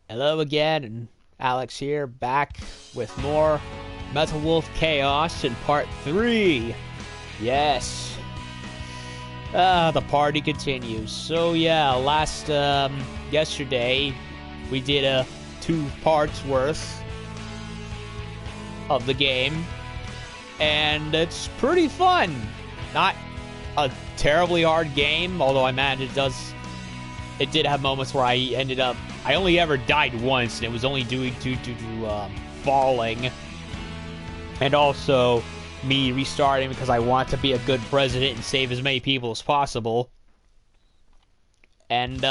Hello again, and Alex here, back with more Metal Wolf Chaos in Part 3. Yes. The party continues. So yeah, yesterday, we did a 2 parts worth of the game, and it's pretty fun. Not a terribly hard game, although I imagine it did have moments where I only ever died once, and it was only due to falling. And also me restarting because I want to be a good president and save as many people as possible. And,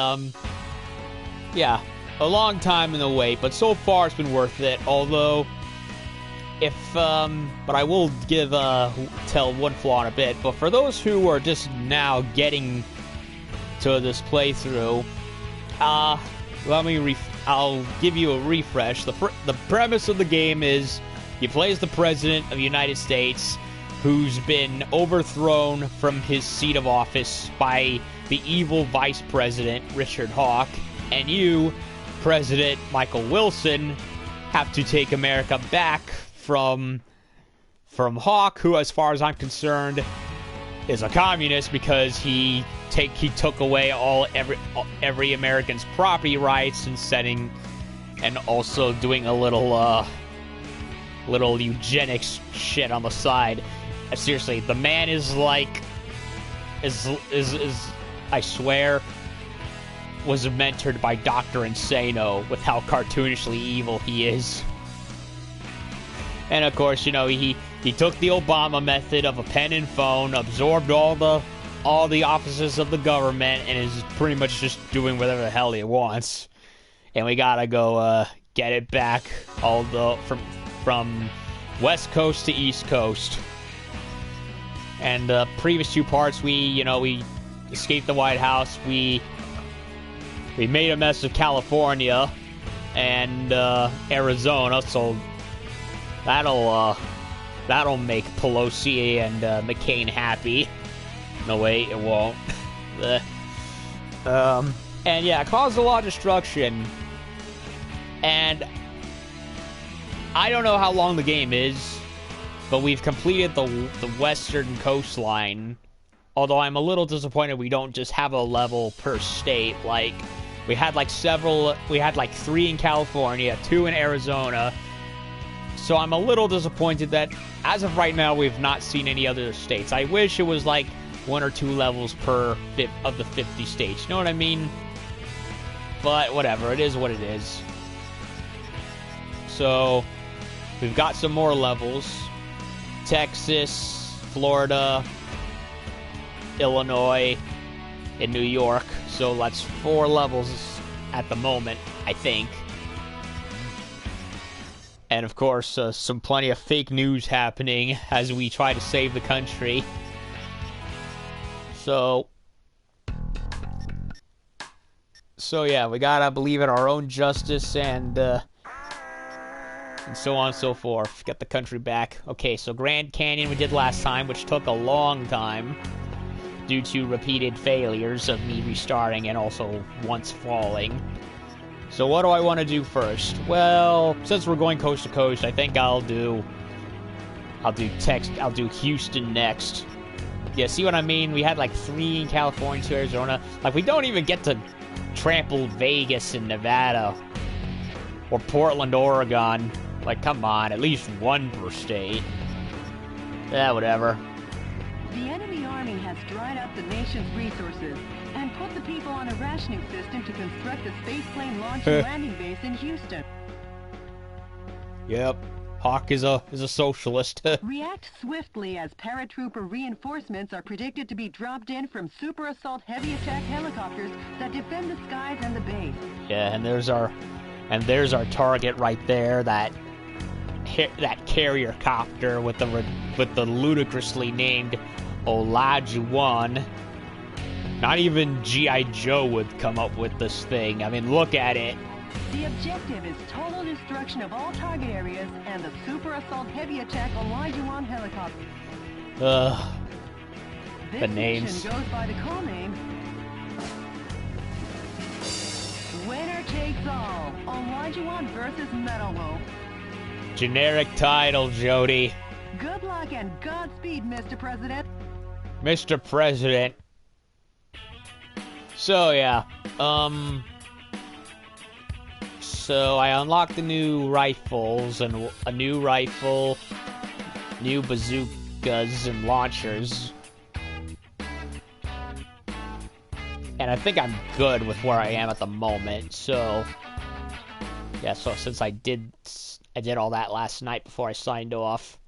yeah, a long time in the wait, but so far it's been worth it. Although, but I will tell one flaw in a bit. But for those who are just now getting to this playthrough, I'll give you a refresh. The premise of the game is you play as the President of the United States who's been overthrown from his seat of office by the evil Vice President, Richard Hawke, and you, President Michael Wilson, have to take America back from Hawke, who, as far as I'm concerned, is a communist because he took away every American's property rights and also doing a little eugenics shit on the side. Seriously, the man is I swear was mentored by Dr. Insano with how cartoonishly evil he is. And of course, you know, he took the Obama method of a pen and phone, absorbed all the offices of the government, and is pretty much just doing whatever the hell he wants. And we gotta go get it back from West Coast to East Coast. And the previous 2 parts, we escaped the White House. We made a mess of California and Arizona, so that'll make Pelosi and McCain happy. No, wait, it won't. And yeah, it caused a lot of destruction. And I don't know how long the game is, but we've completed the western coastline. Although I'm a little disappointed we don't just have a level per state. Like, we had 3 in California, 2 in Arizona. So I'm a little disappointed that, as of right now, we've not seen any other states. I wish it was like 1 or 2 levels per of the 50 states. You know what I mean? But whatever, it is what it is. So we've got some more levels. Texas, Florida, Illinois, and New York. So that's 4 levels at the moment, I think. And of course, some plenty of fake news happening as we try to save the country. So yeah, we gotta believe in our own justice and so on and so forth. Get the country back. Okay, so Grand Canyon we did last time, which took a long time due to repeated failures of me restarting and also once falling. So what do I want to do first? Well, since we're going coast to coast, I think I'll do Houston next. Yeah, see what I mean? We had 3 in California, 2 Arizona. We don't even get to trample Vegas and Nevada. Or Portland, Oregon. Come on, at least 1 per state. Yeah, whatever. The enemy army has dried up the nation's resources and put the people on a rationing system to construct a spaceplane launch and landing base in Houston. Yep. Hawk is a socialist. React swiftly as paratrooper reinforcements are predicted to be dropped in from super assault heavy attack helicopters that defend the skies and the base. Yeah, and there's our target right there, that carrier copter with the ludicrously named Olajuwon. Not even G.I. Joe would come up with this thing. I mean, look at it. The objective is total destruction of all target areas and the super assault heavy attack Olajuwon helicopter. The names. This mission goes by the call name Winner Take takes all. Olajuwon versus Metal Wolf. Generic title, Jody. Good luck and Godspeed, Mr. President. Mr. President. So, yeah. So I unlocked the new rifles, and a new rifle, new bazookas and launchers. And I think I'm good with where I am at the moment, so... Yeah, so since I did all that last night before I signed off.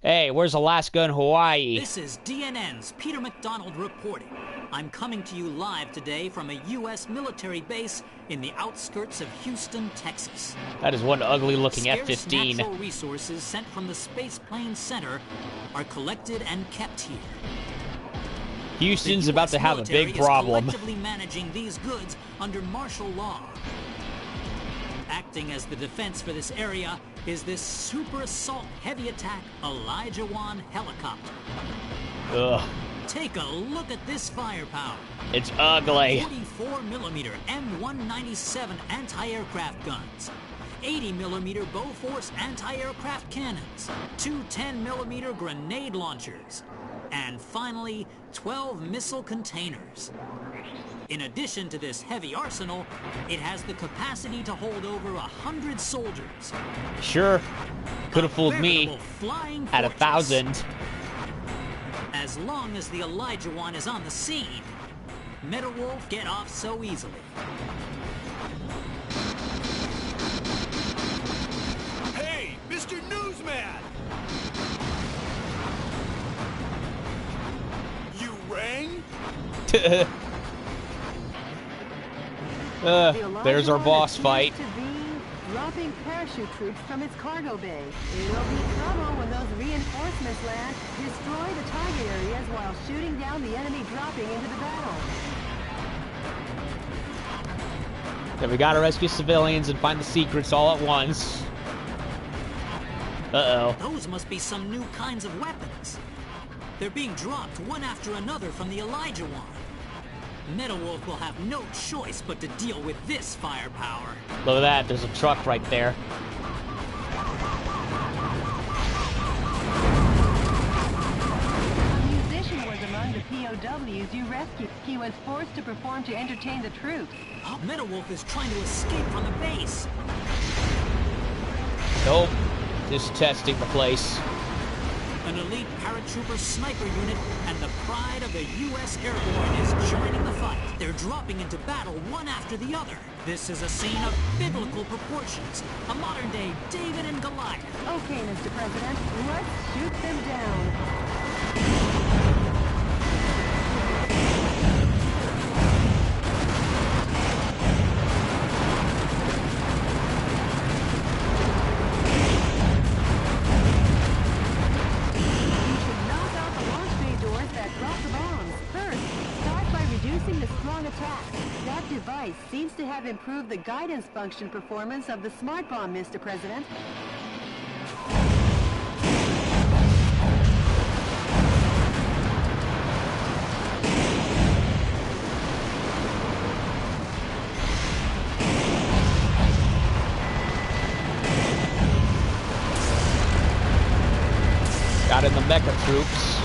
Hey, where's Alaska and Hawaii? This is DNN's Peter McDonald reporting. I'm coming to you live today from a U.S. military base in the outskirts of Houston, Texas. That is one ugly-looking Scarce F-15. natural resources sent from the Space Plane Center are collected and kept here. Houston's The about to US have a big military is problem. collectively managing these goods under martial law. Acting as the defense for this area is this Super Assault Heavy Attack Olajuwon helicopter. Ugh. Take a look at this firepower. It's ugly. 44mm M197 anti-aircraft guns, 80mm Bofors anti-aircraft cannons, two 10mm grenade launchers, and finally 12 missile containers. In addition to this heavy arsenal, it has the capacity to hold over 100 soldiers. Sure. Could have fooled me Veritable flying at fortress. 1,000. As long as the Olajuwon is on the scene, Metal Wolf get off so easily. Hey, Mr. Newsman! You rang? There's our boss fight. To be dropping parachute troops from its cargo bay. It'll be trouble when those reinforcements land. Destroy the target areas while shooting down the enemy dropping into the battle. Then we gotta rescue civilians and find the secrets all at once. Uh-oh. Those must be some new kinds of weapons. They're being dropped one after another from the Olajuwon. Metal Wolf will have no choice but to deal with this firepower. Look at that, there's a truck right there. A musician was among the POWs you rescued. He was forced to perform to entertain the troops. Oh, Metal Wolf is trying to escape from the base. Nope. Just testing the place. An elite paratrooper sniper unit and the pride of the U.S. Airborne is joining the fight. They're dropping into battle one after the other. This is a scene of biblical proportions. A modern-day David and Goliath. Okay, Mr. President, let's shoot them down. You should knock out the launch bay doors that drop the bombs. First, start by reducing the strong attack. That device seems to have improved the guidance function performance of the smart bomb, Mr. President. Got in the mecha troops.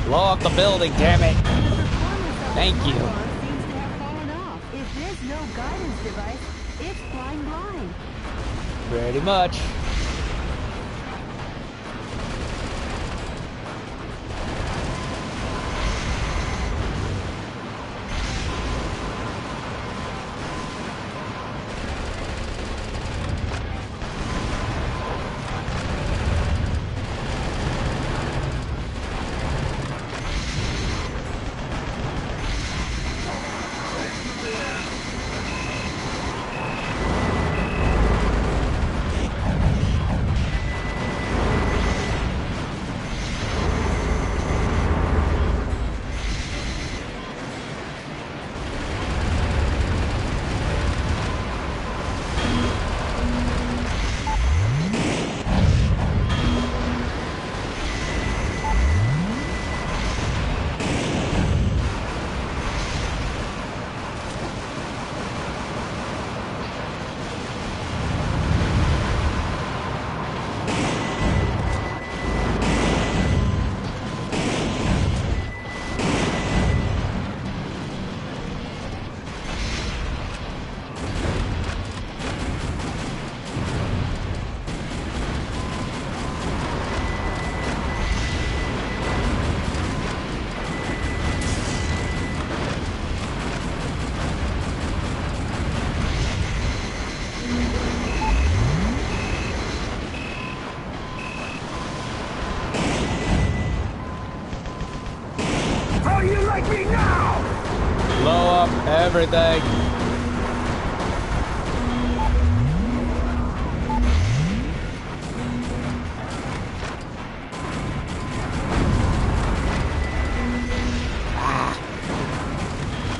Blow up the building, damn it. Thank you. Seems to have fallen off. If there's no guidance device, it's flying blind. Pretty much. Blow up everything.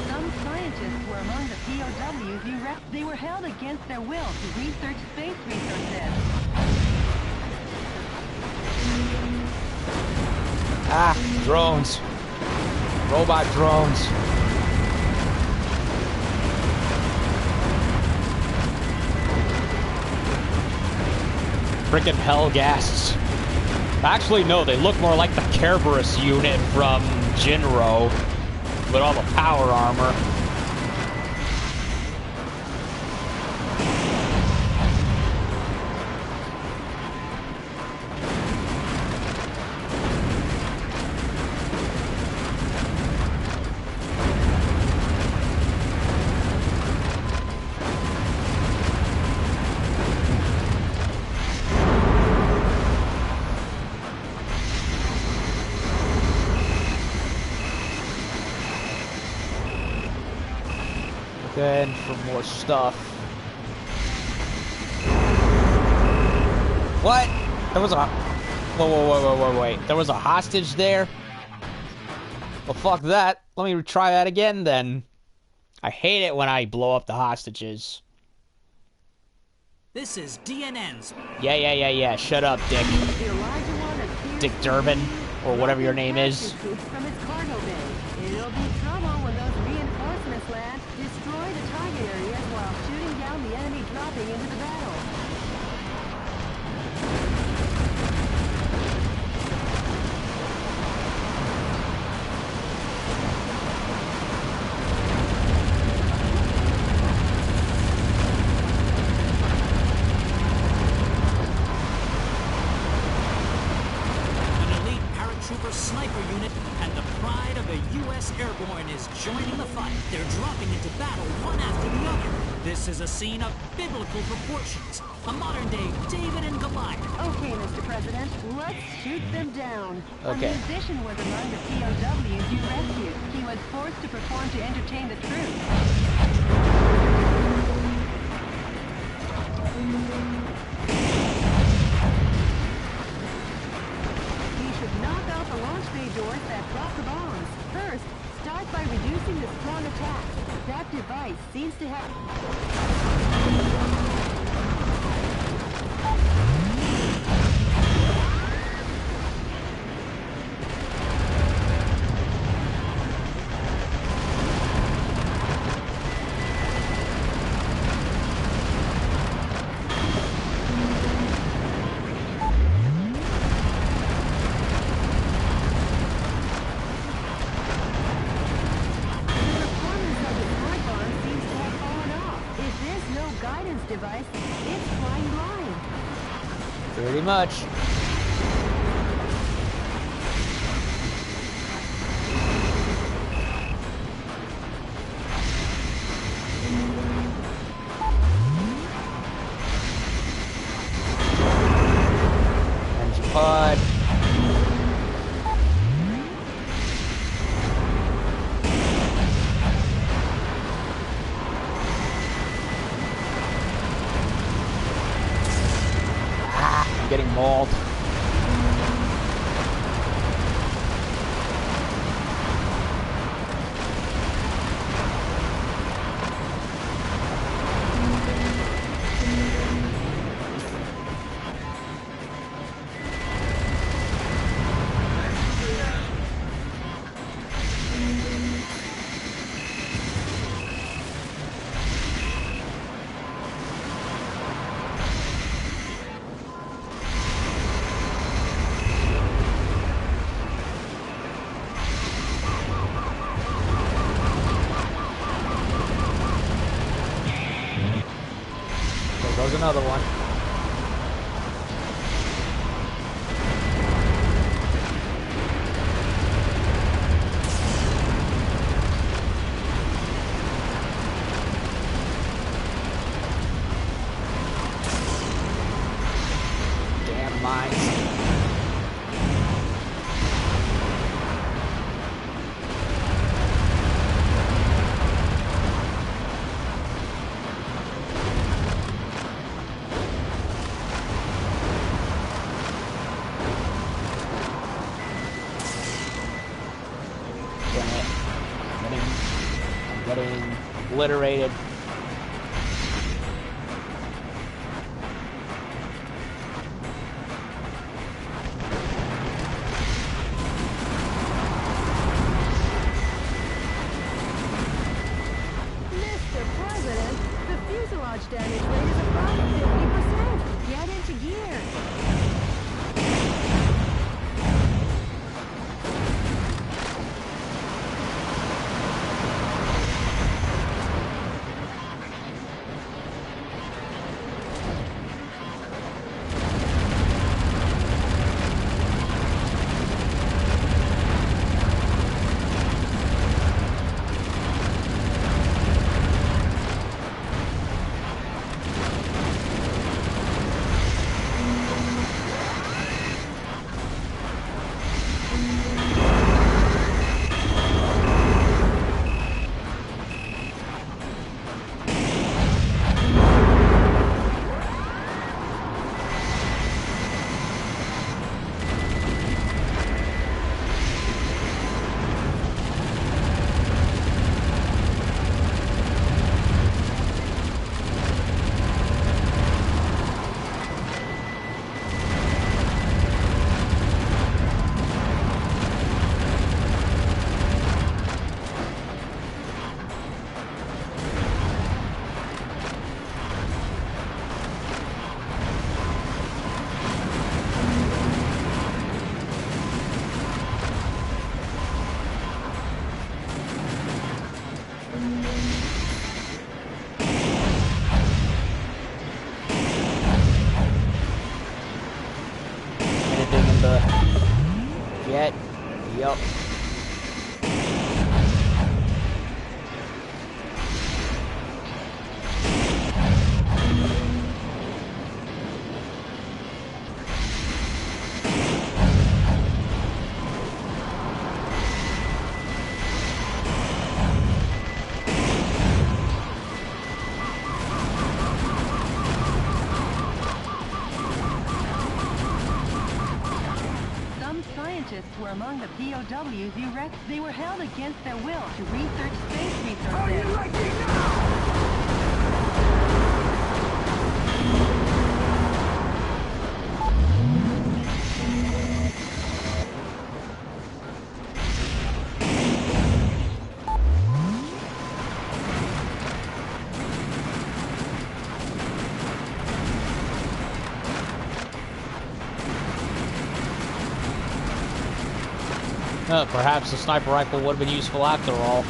Some scientists were among the POWs you they were held against their will to research space resources. Drones. Robot drones. Frickin' Hellghasts. Actually, no, they look more like the Kerberos unit from Jinro with all the power armor. Then for more stuff. What? There was a... Wait. There was a hostage there? Well, fuck that. Let me try that again, then. I hate it when I blow up the hostages. This is DNN's. Yeah. Shut up, Dick. The Elijah One appears Dick Durbin, or whatever your name is. from its cargo bay. It'll be trouble when those reinforcements land. Destroy the target areas while shooting down the enemy dropping into the battle. An elite paratrooper sniper unit and the pride of the U.S. Airborne is joining the fight. They're dropping into battle one after the other. This is a scene of biblical proportions. A modern-day David and Goliath. Okay, Mr. President, let's shoot them down. Okay. A musician was among the POWs you rescued. He was forced to perform to entertain the troops. He should knock out the launch bay doors that drop the bombs. First, start by reducing the strong attack. That device seems to have... device, it's flying blind. Pretty much. Engine pod. I'm getting mauled. There goes another one. Damn mines. I'm getting obliterated. Mr. President, the fuselage damage rate is about 50%. Get into gear. Anything in the jet? Yup. Scientists were among the POWs you wrecked. They were held against their will to research space resources. Perhaps the sniper rifle would have been useful after all.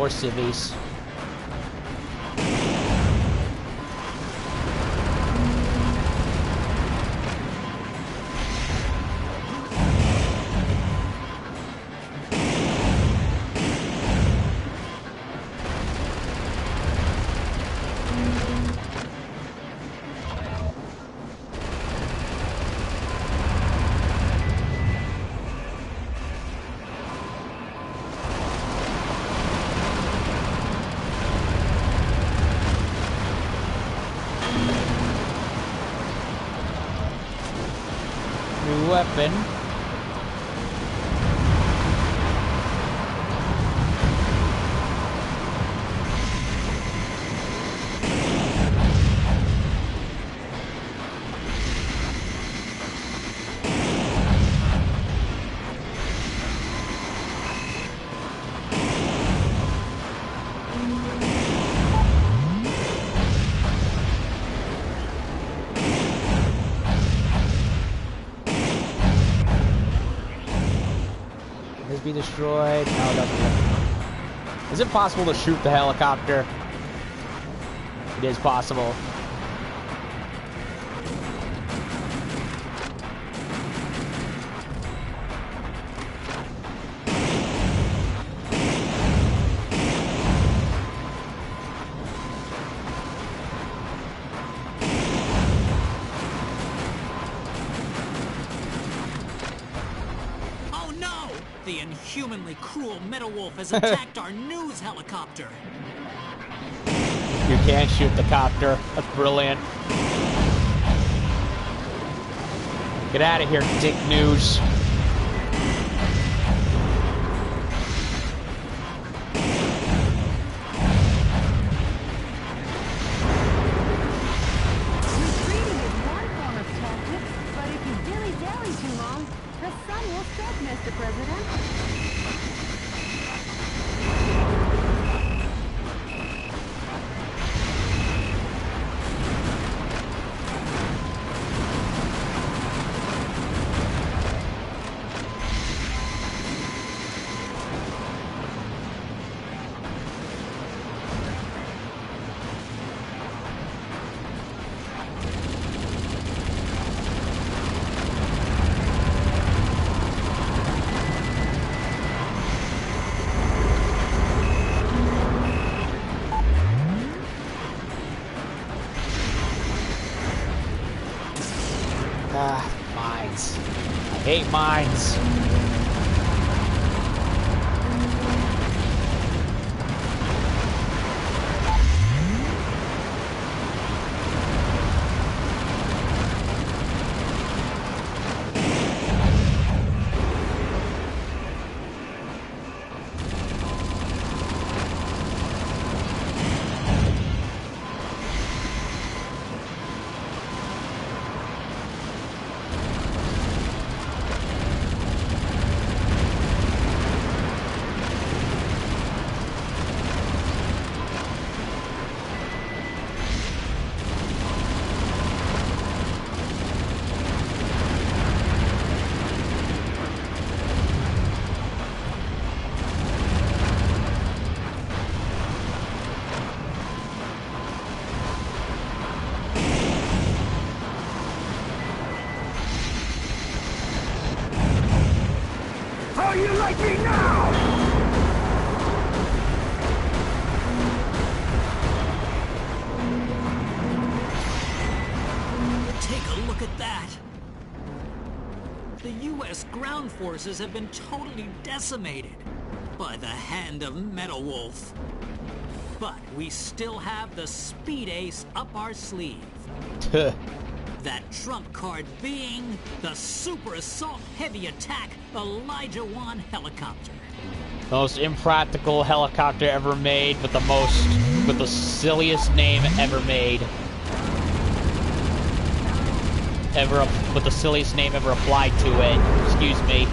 more civvies. New weapon. Be destroyed. No, it doesn't. Is it possible to shoot the helicopter? It is possible. The inhumanly cruel Metal Wolf has attacked our news helicopter. You can't shoot the copter. That's brilliant. Get out of here, Dick News. Retreating is one form of tactic, but if you dilly-dally too long, the sun will set, Mr. President. Mines. I hate mines. Ground forces have been totally decimated by the hand of Metal Wolf. But we still have the speed ace up our sleeve. That trump card being the Super Assault Heavy Attack Elijah 1 helicopter. Most impractical helicopter ever made, but with the silliest name ever made. With the silliest name ever applied to it. Excuse me.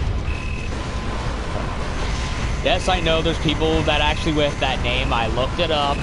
Yes, I know there's people that actually with that name. I looked it up.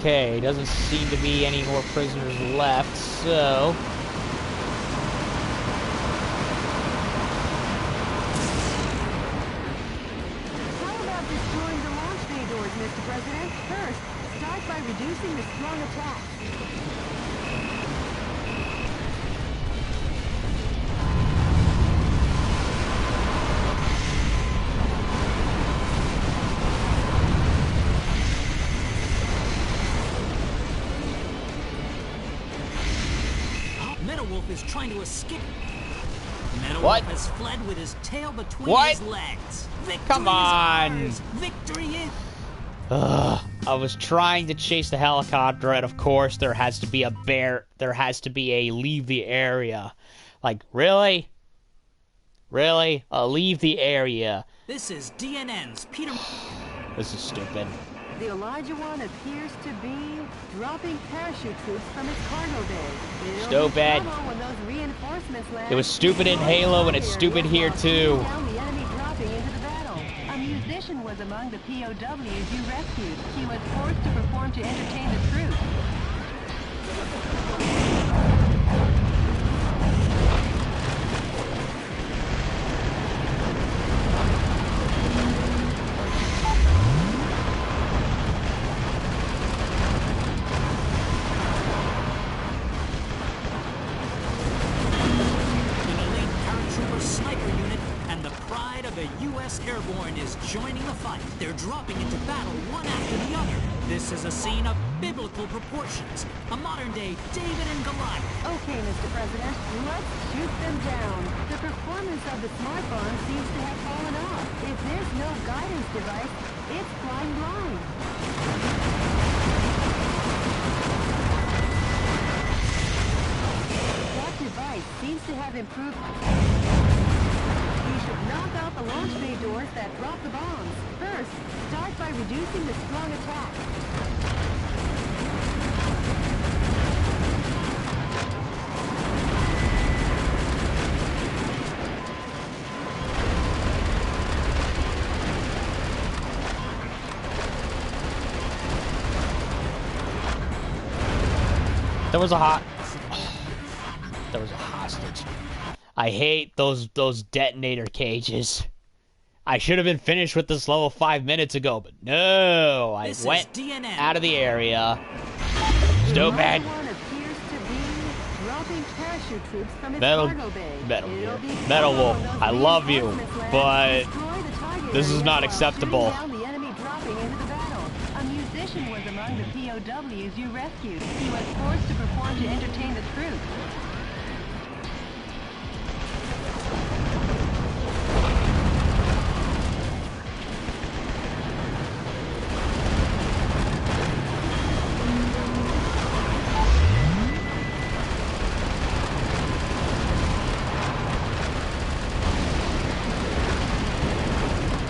Okay, doesn't seem to be any more prisoners left, so... How about destroying the launch bay doors, Mr. President? First, start by reducing the strong attack. Metalwolf is trying to escape. Metalwolf What? has fled with his tail between What? his legs. Victory Come on. Is ours. Victory is... Ugh. I was trying to chase the helicopter, and of course there has to be a there has to be a leave the area. Like, really? Really? Leave the area. This is DNN's Peter... This is stupid. The Elijah One appears to be dropping parachute troops from its cargo bay. It'll be Stupid. trouble when those reinforcements land. It was stupid in Halo, and it's stupid here too. Down the enemy dropping into the battle. A musician was among the POWs you rescued. He was forced to perform to entertain the troops. An elite paratrooper sniper unit and the pride of the U.S. Airborne is joining the fight. They're dropping into battle one after the other. This is a scene of biblical proportions. A modern-day David and Goliath. Okay, Mr. President, let's shoot them down. The performance of the smart bomb seems to have fallen off. If there's no guidance device, it's flying blind. That device seems to have improved. We should knock out the launch bay doors that drop the bombs. First, start by reducing the strong attack. There was a There was a hostage. I hate those detonator cages. I should have been finished with this level 5 minutes ago, but no, I This is went DNN. out of the area. Stupid. One appears to be dropping parachute troops from its Metal- cargo bay. Metal It'll Wolf. be Metal trouble Wolf, when those I love you, reinforcements land. but Destroy the target this is area not while acceptable. shooting down the enemy dropping into the battle. A musician was among the POWs you rescued. He was forced to perform to entertain the troops.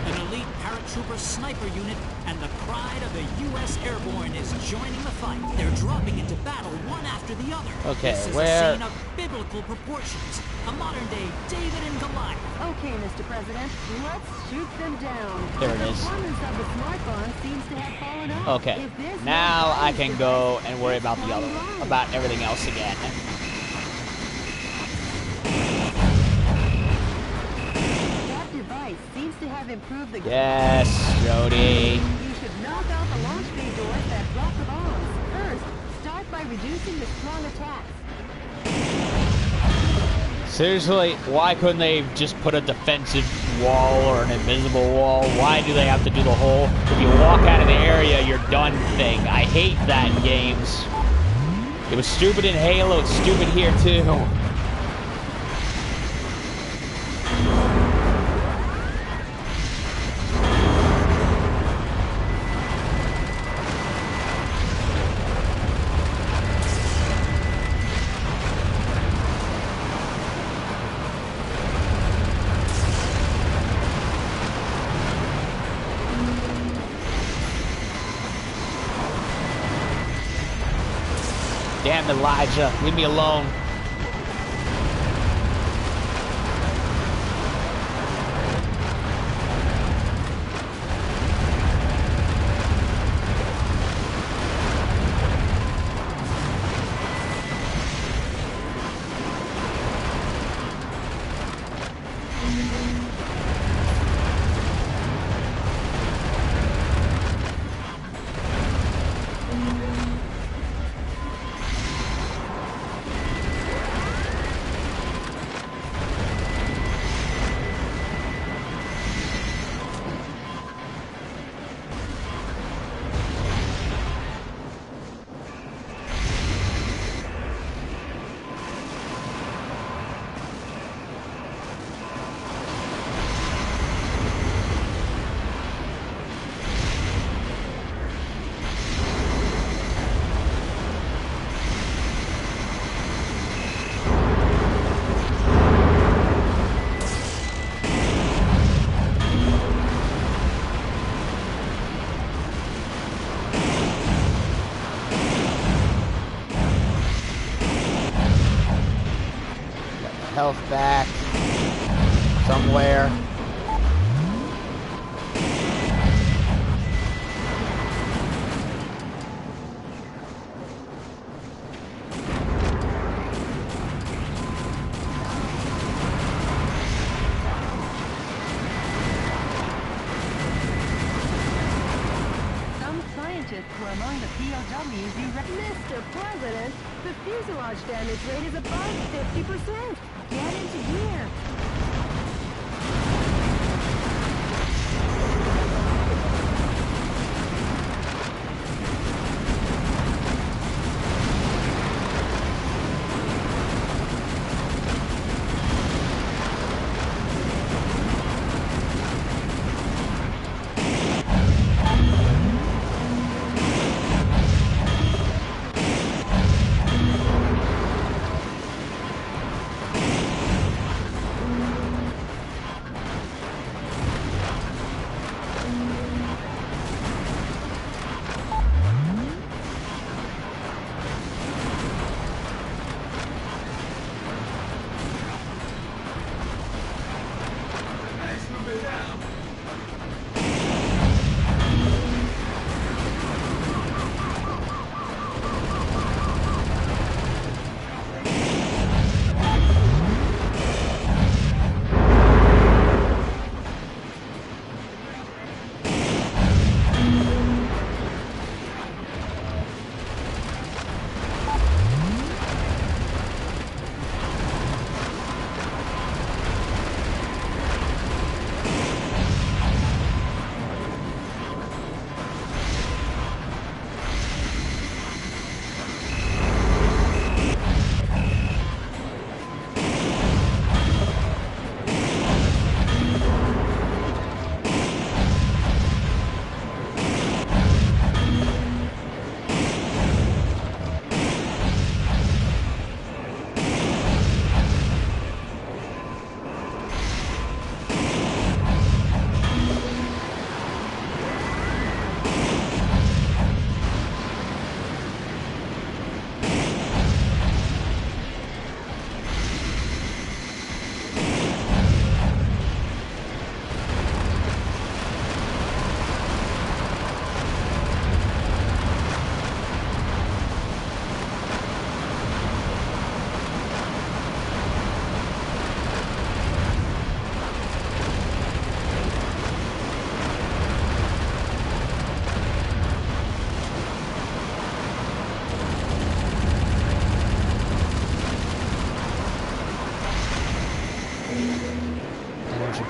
An elite paratrooper sniper unit and the pride of the U.S. Airborne is joining the fight. They're dropping into battle one after the other. Okay, this is where- a scene of biblical proportions. A modern-day David and Goliath. Okay, Mr. President, let's shoot them down. There it the is. performance of the smart bomb seems to have fallen off. Okay, If there's no now I guidance can go device, and worry it's about the flying other, blind. about everything else again. That device seems to have improved the... Yes, Jody. You should knock out the launch bay doors that drop the bombs. First, start by reducing the strong attacks. Seriously, why couldn't they just put a defensive wall or an invisible wall? Why do they have to do the whole, if you walk out of the area, you're done thing? I hate that in games. It was stupid in Halo, it's stupid here too. Damn Elijah, leave me alone. health back somewhere. Were among the POWs you Mr. President, the fuselage damage rate is above 50%. Get into gear.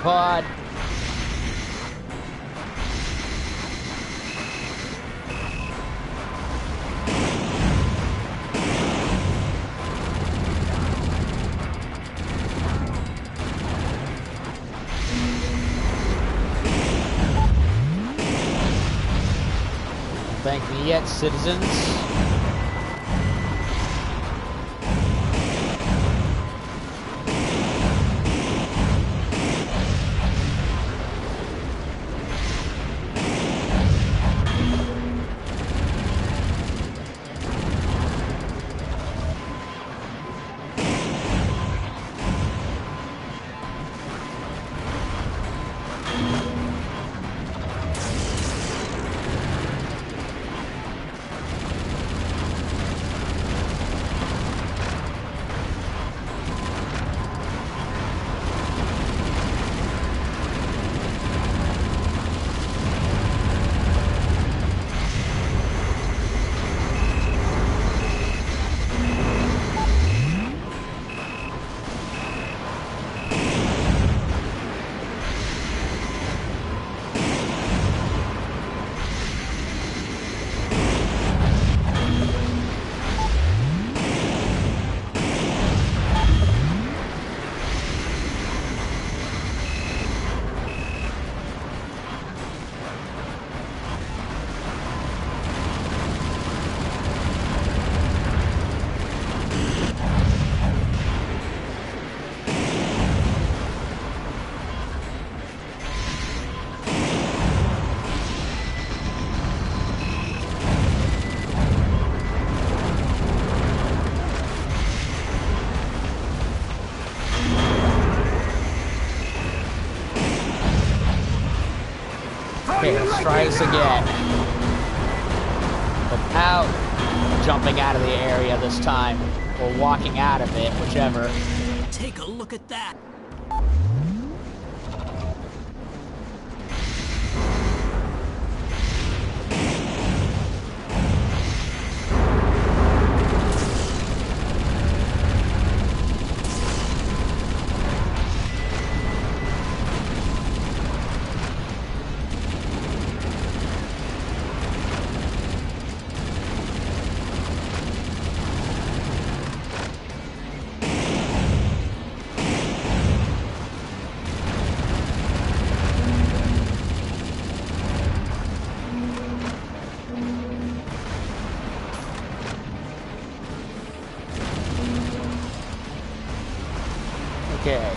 Pod. Thank me yet, citizens. Okay, let's try this again. Without jumping out of the area this time, or walking out of it, whichever. Take a look at that. Okay.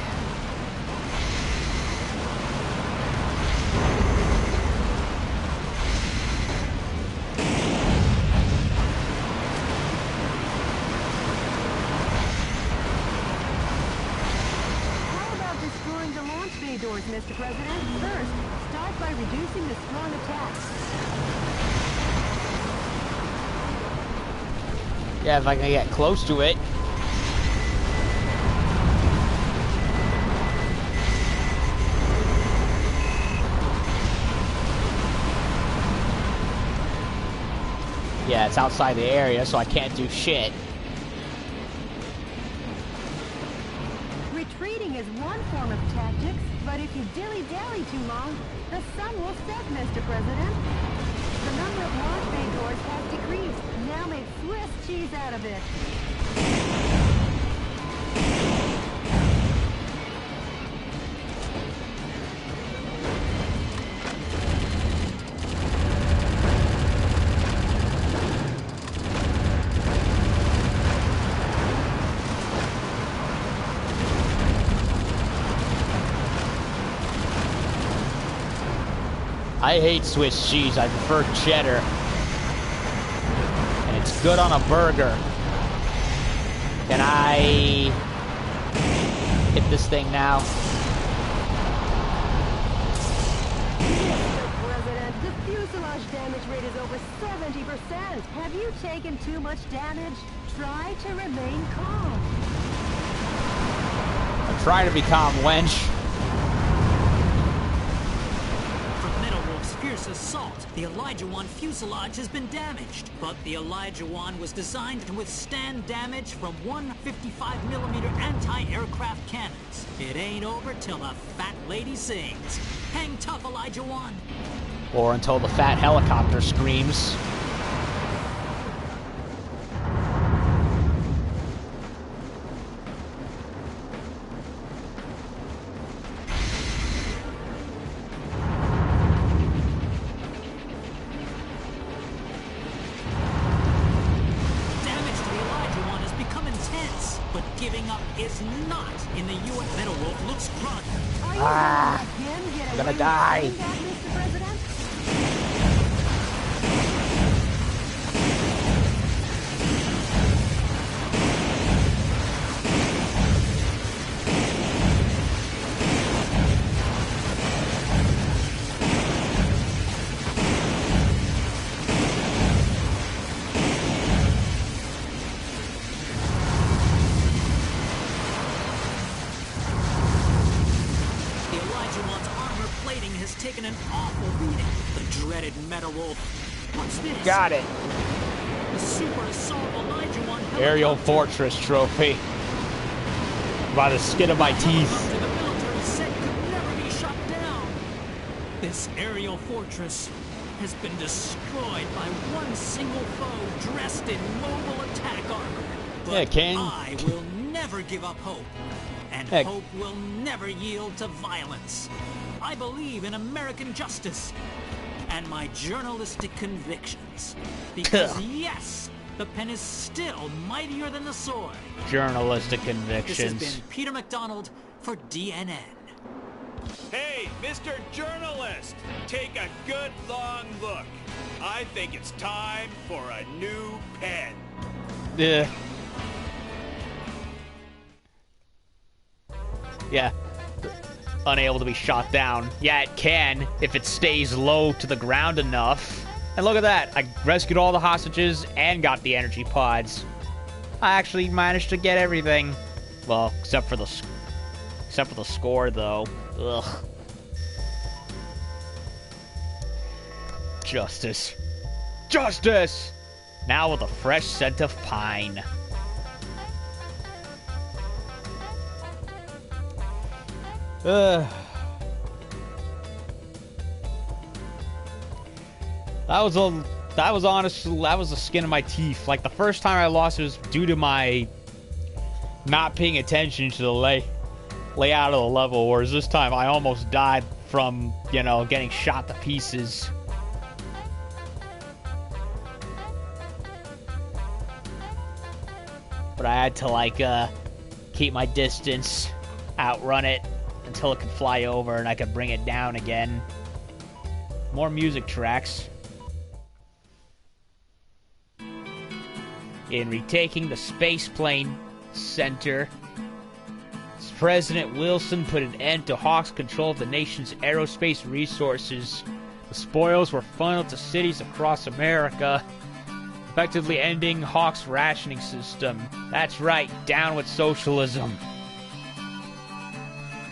How about destroying the launch bay doors, Mr. President? First, start by reducing the strong attack. Yeah, if I can get close to it. Yeah, it's outside the area, so I can't do shit. Retreating is one form of tactics, but if you dilly-dally too long, the sun will set, Mr. President. The number of launch bay doors has decreased. Now make Swiss cheese out of it. I hate Swiss cheese. I prefer cheddar. And it's good on a burger. Can I hit this thing now? Mr. President, the fuselage damage rate is over 70%. Have you taken too much damage? Try to remain calm. I'm trying to be calm, wench. From Metal Wolf's fierce assault, the Elijah 1 fuselage has been damaged. But the Elijah 1 was designed to withstand damage from 155mm anti-aircraft cannons. It ain't over till the fat lady sings. Hang tough, Elijah 1. Or until the fat helicopter screams. Damage to the Elijah 1 has become intense, but giving up is not in the U.S. Metal Wolf looks groggy. Are you Ah, again get I'm away gonna with die. saying that, Mr. President? The Elijah 1's armor plating has taken an awful beating. The dreaded Metal Wolf. What's this? Got it. The Super Assault Elijah 1 Aerial helicopter. Fortress trophy. By the skin of my teeth. Helicopter the military said could never be shot down. This aerial fortress has been destroyed by one single foe dressed in mobile attack armor. But Yeah, King. I will never give up hope. And Heck. hope will never yield to violence. I believe in American justice and my journalistic convictions. Because yes, the pen is still mightier than the sword. Journalistic This has convictions. been Peter McDonald for DNN. Hey, Mr. Journalist, take a good long look. I think it's time for a new pen. Yeah. Yeah. unable to be shot down. Yeah, it can if it stays low to the ground enough. And look at that. I rescued all the hostages and got the energy pods. I actually managed to get everything. Well, except for the score, though. Ugh. Justice. Justice! Now with a fresh scent of pine. That was the skin of my teeth. Like, the first time I lost it was due to my not paying attention to the layout of the level, whereas this time I almost died from, you know, getting shot to pieces. But I had to, like, keep my distance, outrun it until it could fly over and I could bring it down again. More music tracks. In retaking the spaceplane center, President Wilson put an end to Hawk's control of the nation's aerospace resources. The spoils were funneled to cities across America, effectively ending Hawk's rationing system. That's right, down with socialism.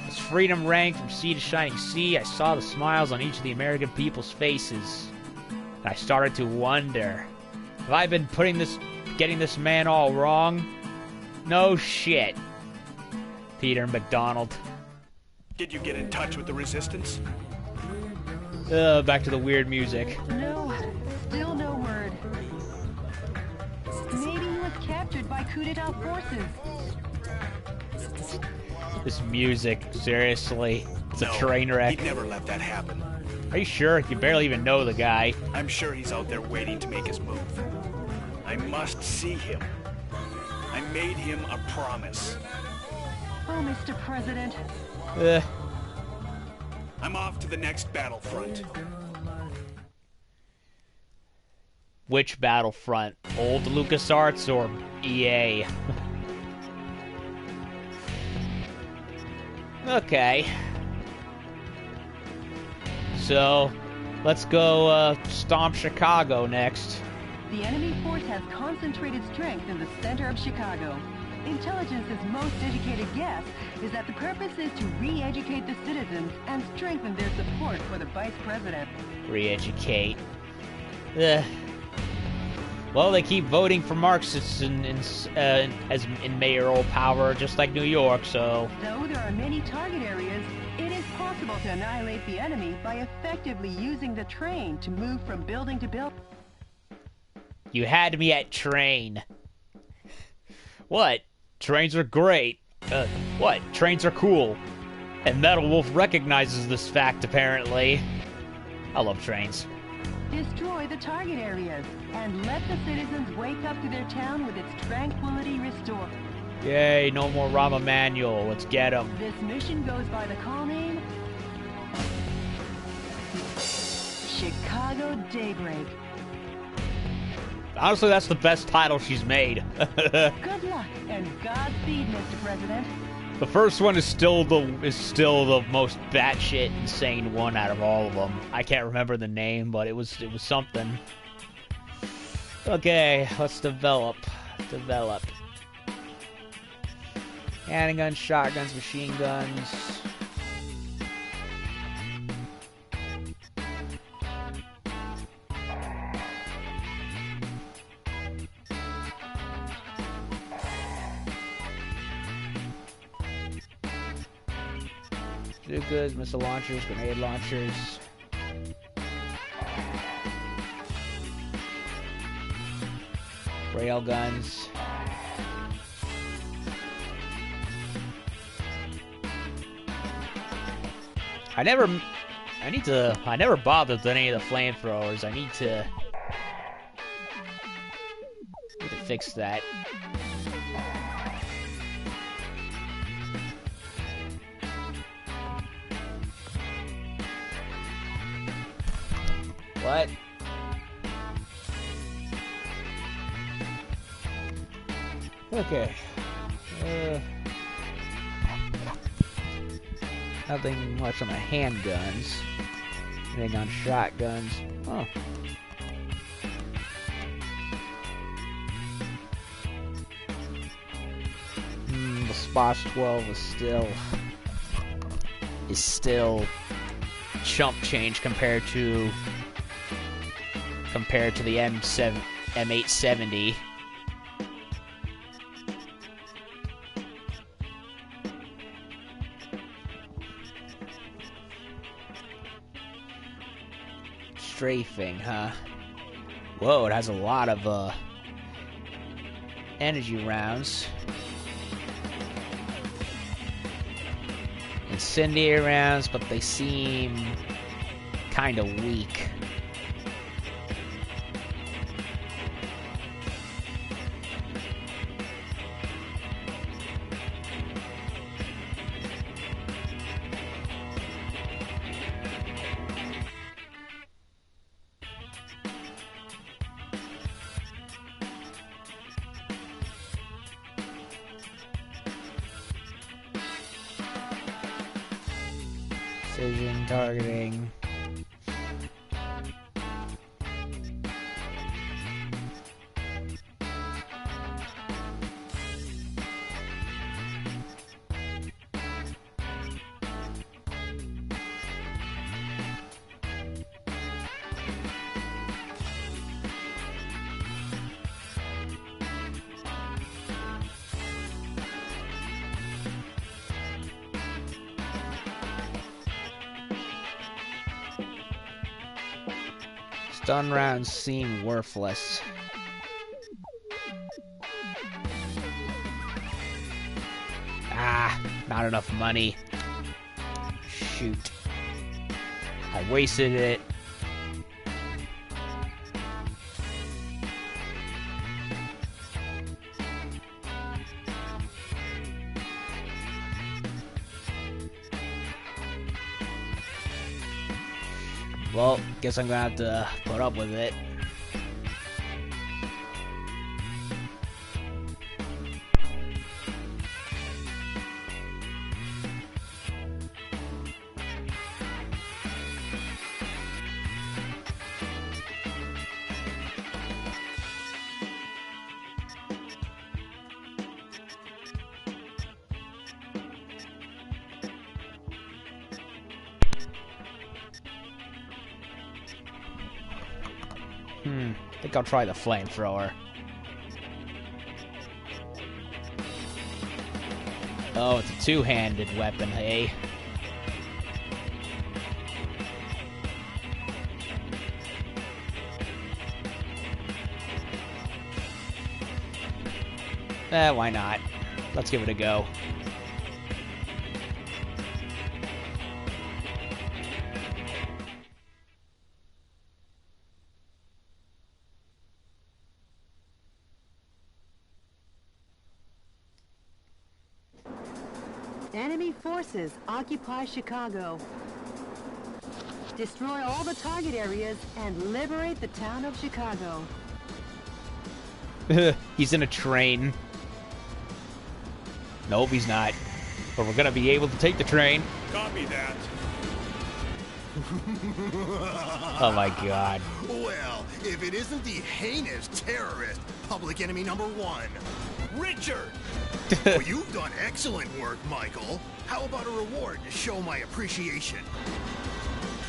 As freedom rang from sea to shining sea, I saw the smiles on each of the American people's faces. And I started to wonder, have I been getting this man all wrong? No shit. Peter McDonald. Did you get in touch with the resistance? Back to the weird music. No, still no word. Maybe he was captured by coup d'etat forces. This music, seriously. It's a train wreck. He'd never let that happen. Are you sure? You barely even know the guy. I'm sure he's out there waiting to make his move. I must see him. I made him a promise. Oh, Mr. President. I'm off to the next battlefront. Which battlefront? Old LucasArts or EA? Okay. So, let's go stomp Chicago next. The enemy force has concentrated strength in the center of Chicago. Intelligence's most educated guess is that the purpose is to re-educate the citizens and strengthen their support for the vice president. Re-educate. Well, they keep voting for Marxists in mayoral power, just like New York, so... Though there are many target areas, it is possible to annihilate the enemy by effectively using the train to move from building to building. You had me at train. What? Trains are great. What? Trains are cool. And Metal Wolf recognizes this fact, apparently. I love trains. Destroy the target areas, and let the citizens wake up to their town with its tranquility restored. Yay, no more Rahm Emanuel. Let's get him. This mission goes by the call name... Chicago Daybreak. Honestly, that's the best title she's made. Good luck, and Godspeed, Mr. President. The first one is still the most batshit insane one out of all of them. I can't remember the name, but it was something. Okay, let's develop. Handguns, shotguns, machine guns. Bazookas, missile launchers, grenade launchers. Rail guns. I never bothered with any of the flamethrowers. I need to fix that. What? Okay. Nothing much on the handguns. Anything on shotguns. Oh. The Spots 12 is still chump change compared to the M870. Strafing, huh? Whoa, it has a lot of energy rounds. Incendiary rounds, but they seem kind of weak. Precision targeting. Stun rounds seem worthless. Ah, not enough money. Shoot. I wasted it. Well, guess I'm gonna have to put up with it. I think I'll try the flamethrower. Oh, it's a two-handed weapon, hey? Why not? Let's give it a go. Enemy forces occupy Chicago. Destroy all the target areas and liberate the town of Chicago. He's in a train. Nope, he's not. But we're gonna be able to take the train. Copy that. Oh my god. Well, if it isn't the heinous terrorist, public enemy number one. Richard! Well, you've done excellent work, Michael. How about a reward to show my appreciation?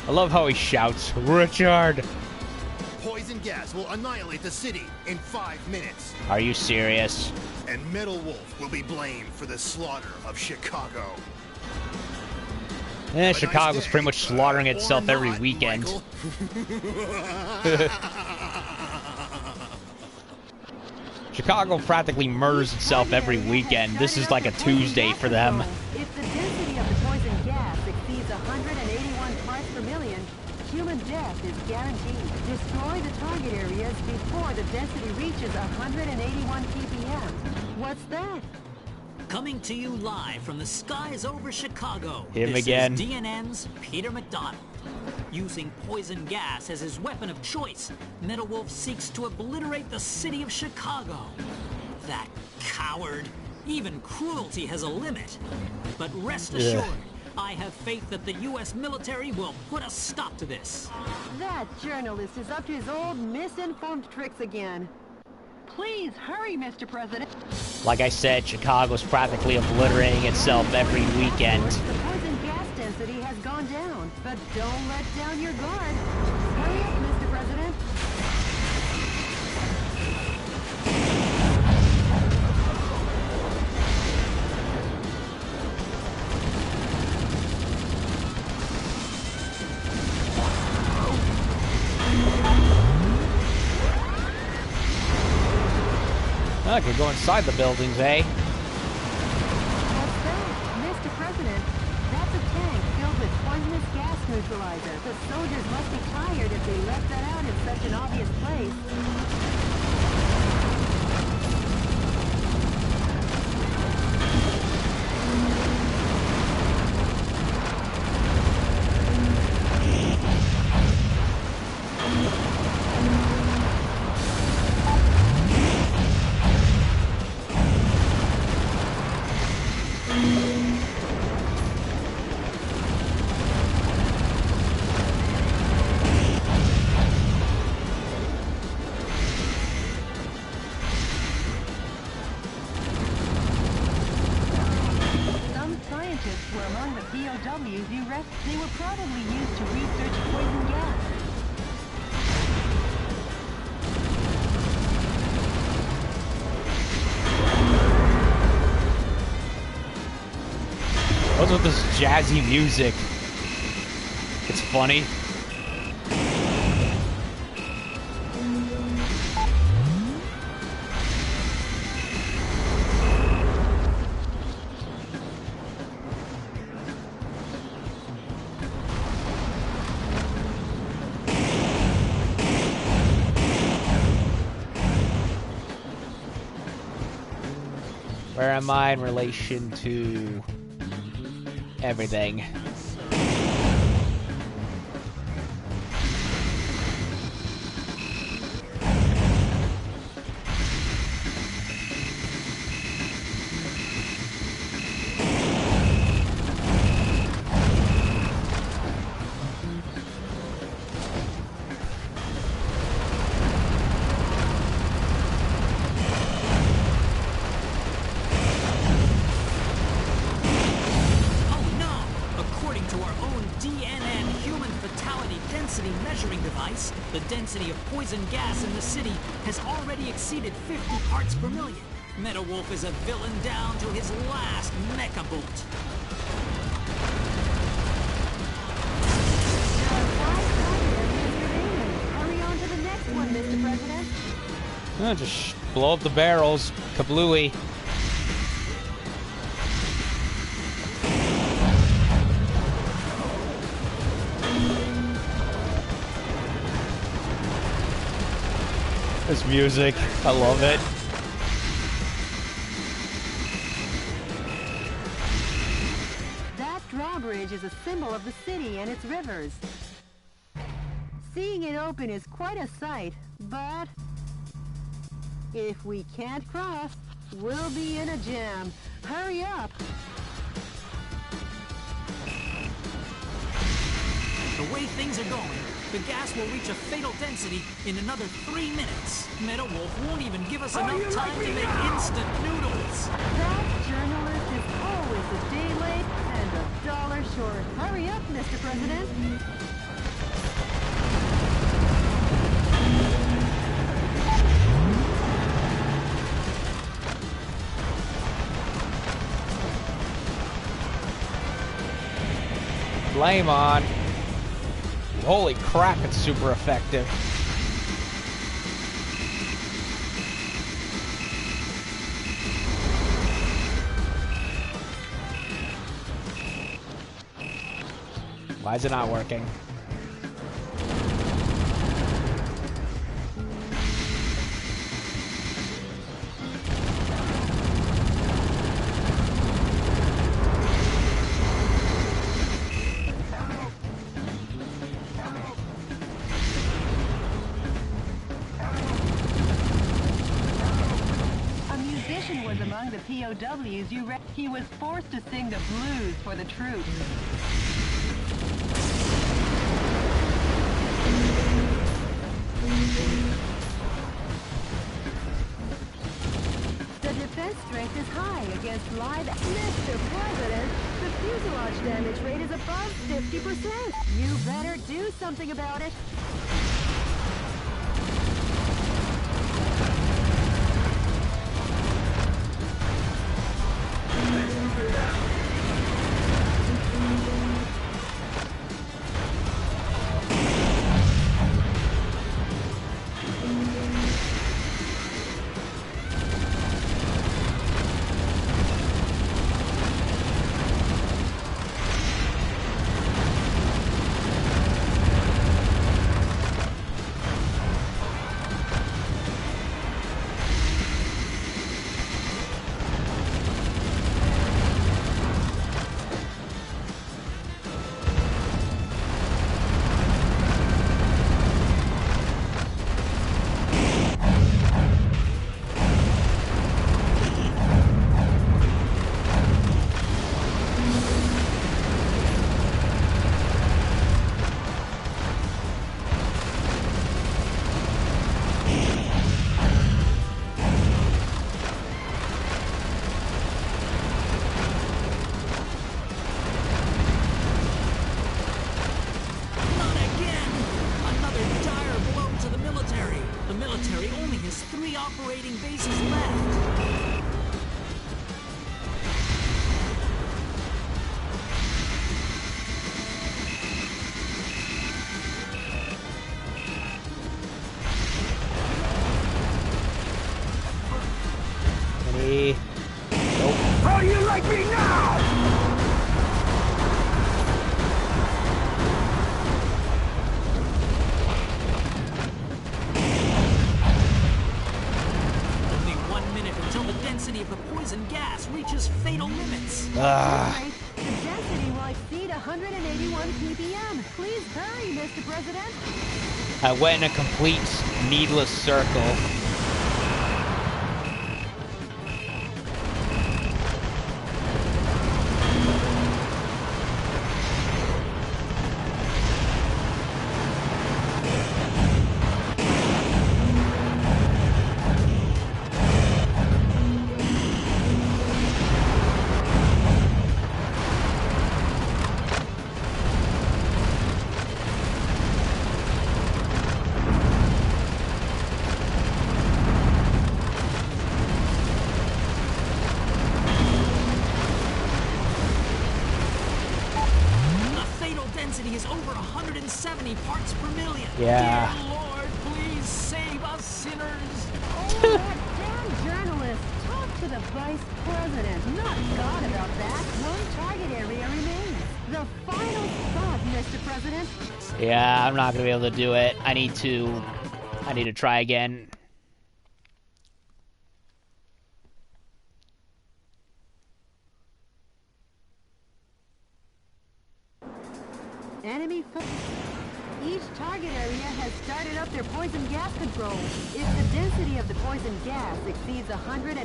I love how he shouts, Richard! Poison gas will annihilate the city in 5 minutes. Are you serious? And Metal Wolf will be blamed for the slaughter of Chicago. Chicago's pretty much slaughtering itself every weekend. Chicago practically murders itself every weekend. This is like a Tuesday for them. If the density of the poison gas exceeds 181 parts per million, human death is guaranteed. Destroy the target areas before the density reaches 181 ppm. What's that? Coming to you live from the skies over Chicago. Him this again. Is DNN's Peter McDonald. Using poison gas as his weapon of choice, Metal Wolf seeks to obliterate the city of Chicago. That coward. Even cruelty has a limit. But rest assured, I have faith that the U.S. military will put a stop to this. That journalist is up to his old misinformed tricks again. Please hurry, Mr. President. Like I said, Chicago's practically obliterating itself every weekend. The poison gas density has gone down, but don't let down your guard. Hurry up, Mr. President. I could go inside the buildings, eh? What's that? Mr. President, that's a tank filled with poisonous gas neutralizer. The soldiers must be tired if they left that out in such an obvious place. Were among the POWs you rescued. They were probably used to research poison gas. What's with this jazzy music? It's funny. Where am I in relation to everything? The density of poison gas in the city has already exceeded 50 parts per million. Metal Wolf is a villain down to his last mecha bolt. Hurry on to the next one, Mr. President. Just blow up the barrels. Kablooey. This music, I love it. That drawbridge is a symbol of the city and its rivers. Seeing it open is quite a sight, but if we can't cross, we'll be in a jam. Hurry up! The way things are going, the gas will reach a fatal density in another 3 minutes. Metal Wolf won't even give us enough time to make instant noodles. That journalist is always a day late and $1 short. Hurry up, Mr. President. Flame on. Holy crap, it's super effective. Why is it not working? A musician was among the POWs you read. He was forced to sing the blues for the troops. The defense strength is high against live... Mr. President, the fuselage damage rate is above 50%. You better do something about it. Operating bases left. Hey. Nope. How do you like me now? Until the density of the poison gas reaches fatal limits. The density will exceed 181 ppm. Please hurry, Mr. President. I went in a complete needless circle. Is over 170 parts per million. Yeah. Dear Lord, please save us sinners. Oh, that damn journalist. Talk to the Vice President, not God, about that. One target area remains. The final spot, Mr. President. Yeah, I'm not gonna be able to do it. I need to try again. Enemy Each target area has started up their poison gas control. If the density of the poison gas exceeds 181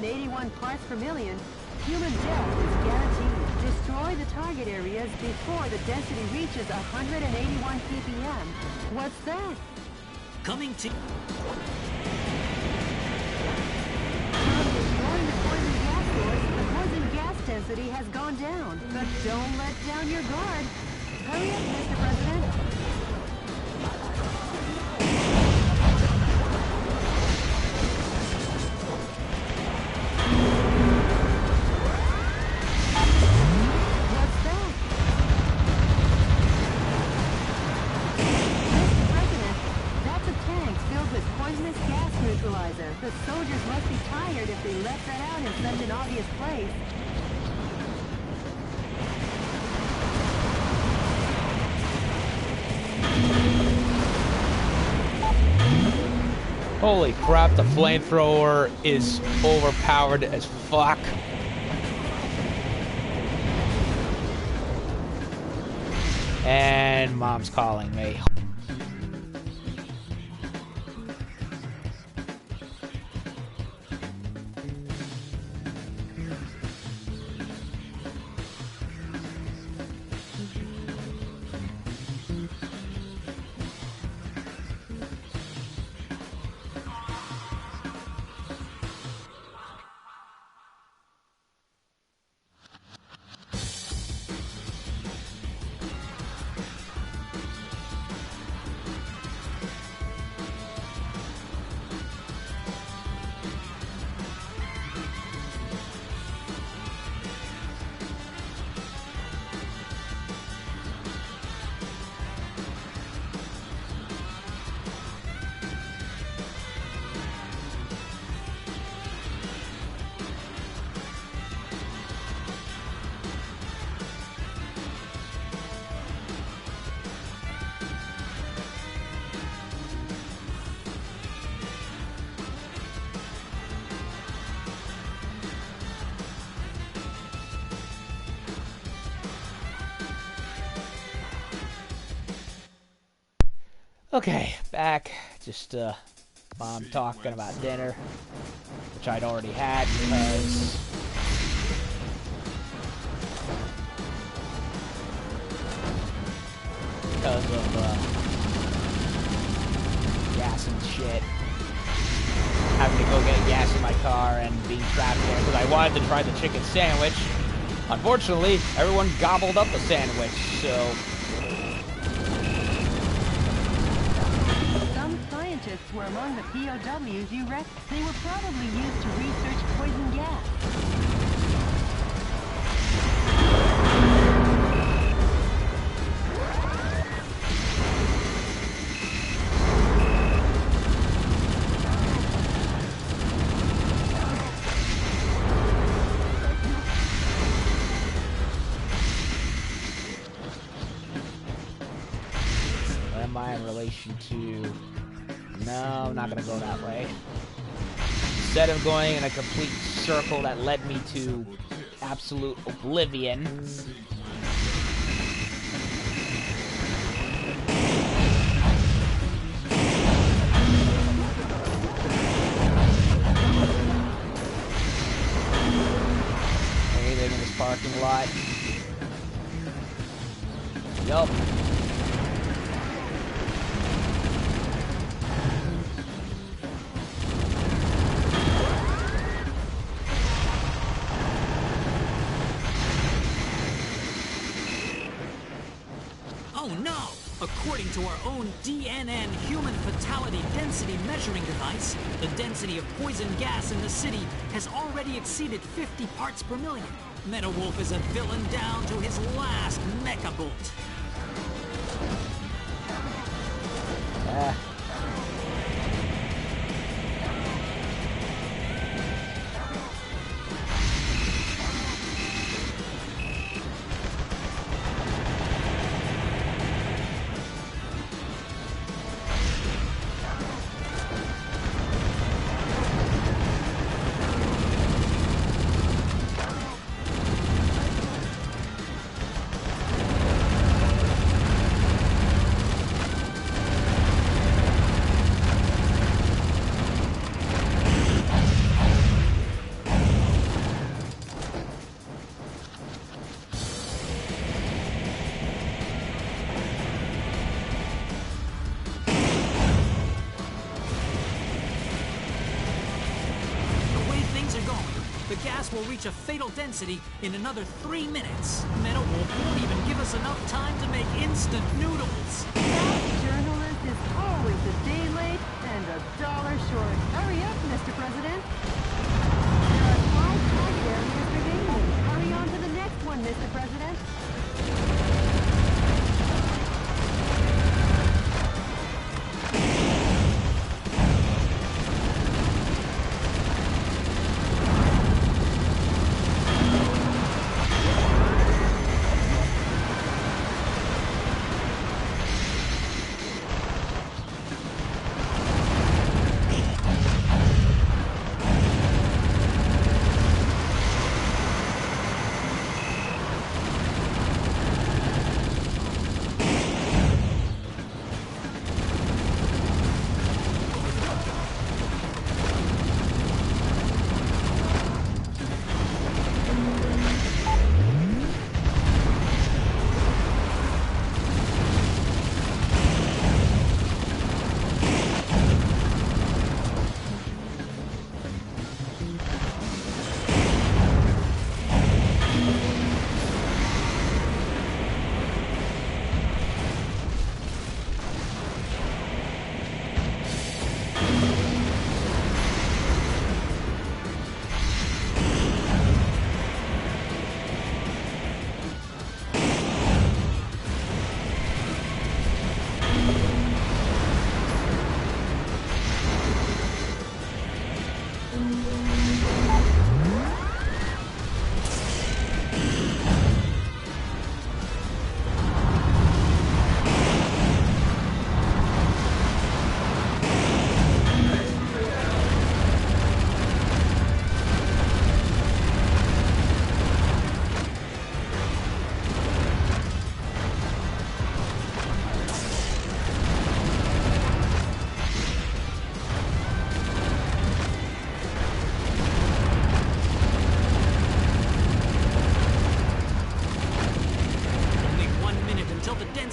parts per million, human death is guaranteed. Destroy the target areas before the density reaches 181 ppm. What's that? Coming to... From destroying the poison gas source, the poison gas density has gone down. But don't let down your guard. Hurry up, Mr. President. What's that? Mr. President, that's a tank filled with poisonous gas neutralizer. The soldiers must be tired if they left that out in such an obvious place. Holy crap, the flamethrower is overpowered as fuck. And Mom's calling me. Okay, back. Just Mom talking about dinner, which I'd already had because of gas and shit. Having to go get gas in my car and being trapped there because I wanted to try the chicken sandwich. Unfortunately, everyone gobbled up the sandwich, so... Some scientists were among the POWs you wrecked. They were probably used to research poison gas. In relation to... No, I'm not going to go that way. Instead of going in a complete circle that led me to absolute oblivion. Anything in this parking lot? Yup. Oh no! According to our own DNN human fatality density measuring device, the density of poison gas in the city has already exceeded 50 parts per million. Metal Wolf is a villain down to his last mecha bolt. The gas will reach a fatal density in another 3 minutes. Metal Wolf won't even give us enough time to make instant noodles. That journalist is always a day late and $1 short. Hurry up, Mr. President. There are 5 target areas remaining. Hurry on to the next one, Mr. President.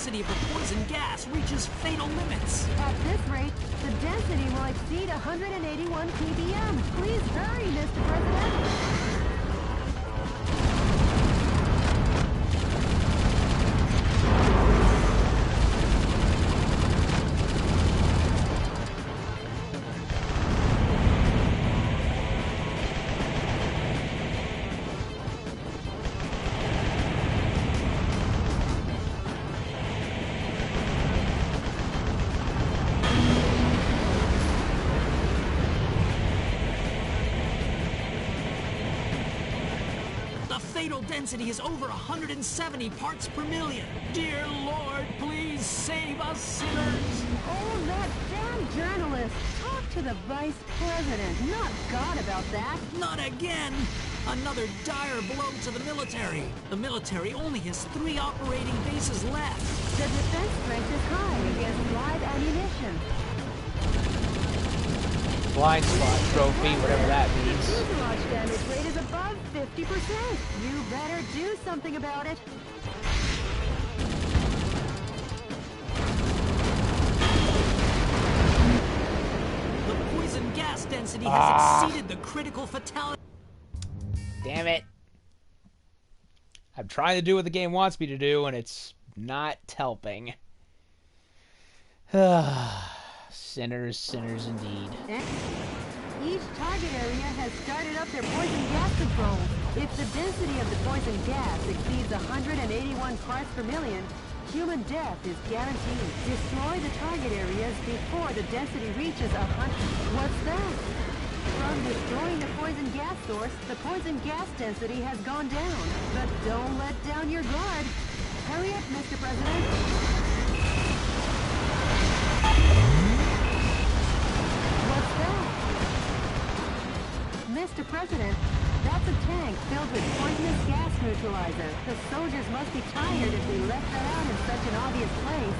density of the poison gas reaches fatal limits. At this rate, the density will exceed 181 ppm. Please hurry, Mr. President. Density is over 170 parts per million. Dear Lord, please save us sinners. Oh, that damn journalist. Talk to the vice president, not God, about that. Not again. Another dire blow to the military. The military only has 3 operating bases left. The defense strength is high against live ammunition. Blind spot trophy, whatever that means. The fuselage damage rate is above 50%. You better do something about it. The poison gas density has exceeded the critical fatality. Damn it. I'm trying to do what the game wants me to do, and it's not helping. Sinners, sinners indeed. Each target area has started up their poison gas control. If the density of the poison gas exceeds 181 parts per million, human death is guaranteed. Destroy the target areas before the density reaches 100. What's that? From destroying the poison gas source, the poison gas density has gone down. But don't let down your guard. Hurry up, Mr. President. What's that? Mr. President, that's a tank filled with poisonous gas neutralizer. The soldiers must be tired if they left that out in such an obvious place.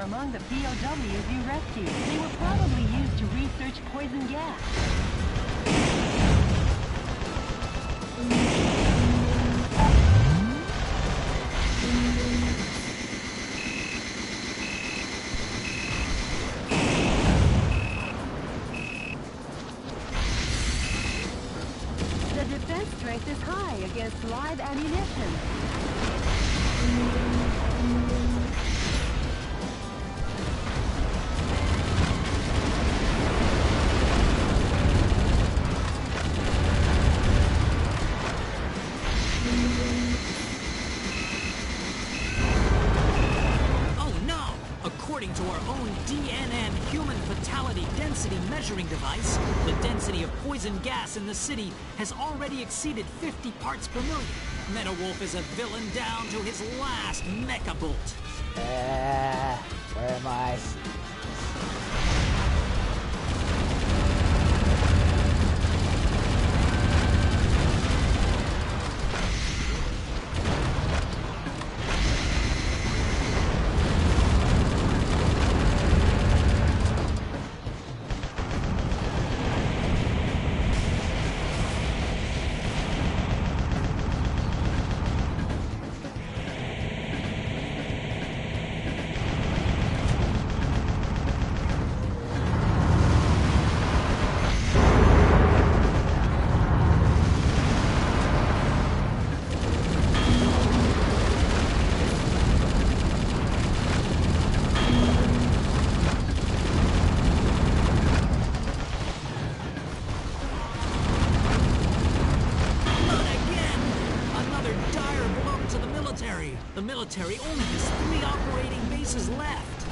Among the POWs you rescued. They were probably used to research poison gas. The defense strength is high against live ammunition. Poison gas in the city has already exceeded 50 parts per million. MetaWolf is a villain down to his last mecha bolt. Where am I? military only has 3 operating bases left.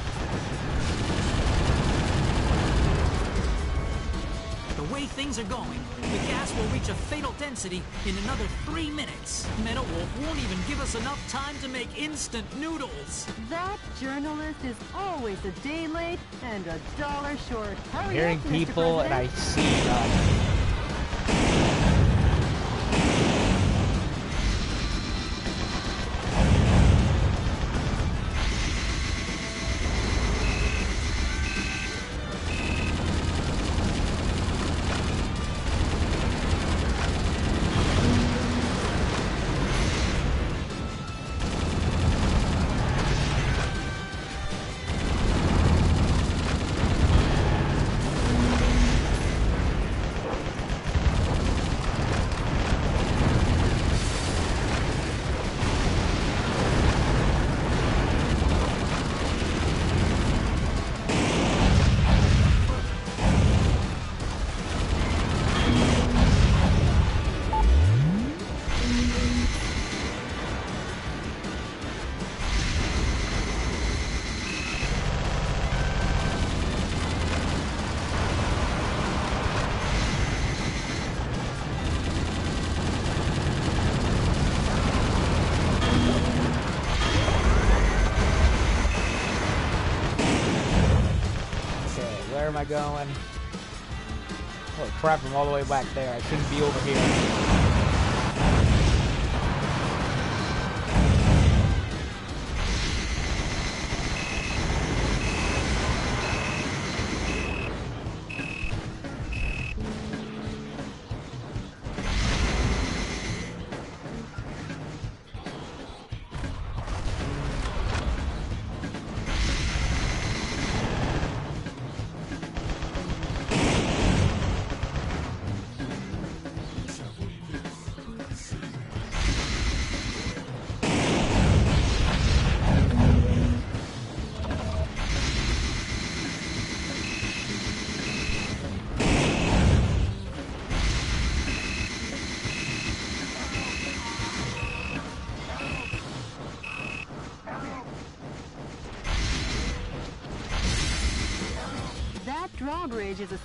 The way things are going, the gas will reach a fatal density in another 3 minutes. Metal Wolf won't even give us enough time to make instant noodles. That journalist is always a day late and a dollar short. Hurry Hearing up, Mr. people and I President. see Where am I going? Holy crap, I'm all the way back there. I shouldn't be over here. That drawbridge is a...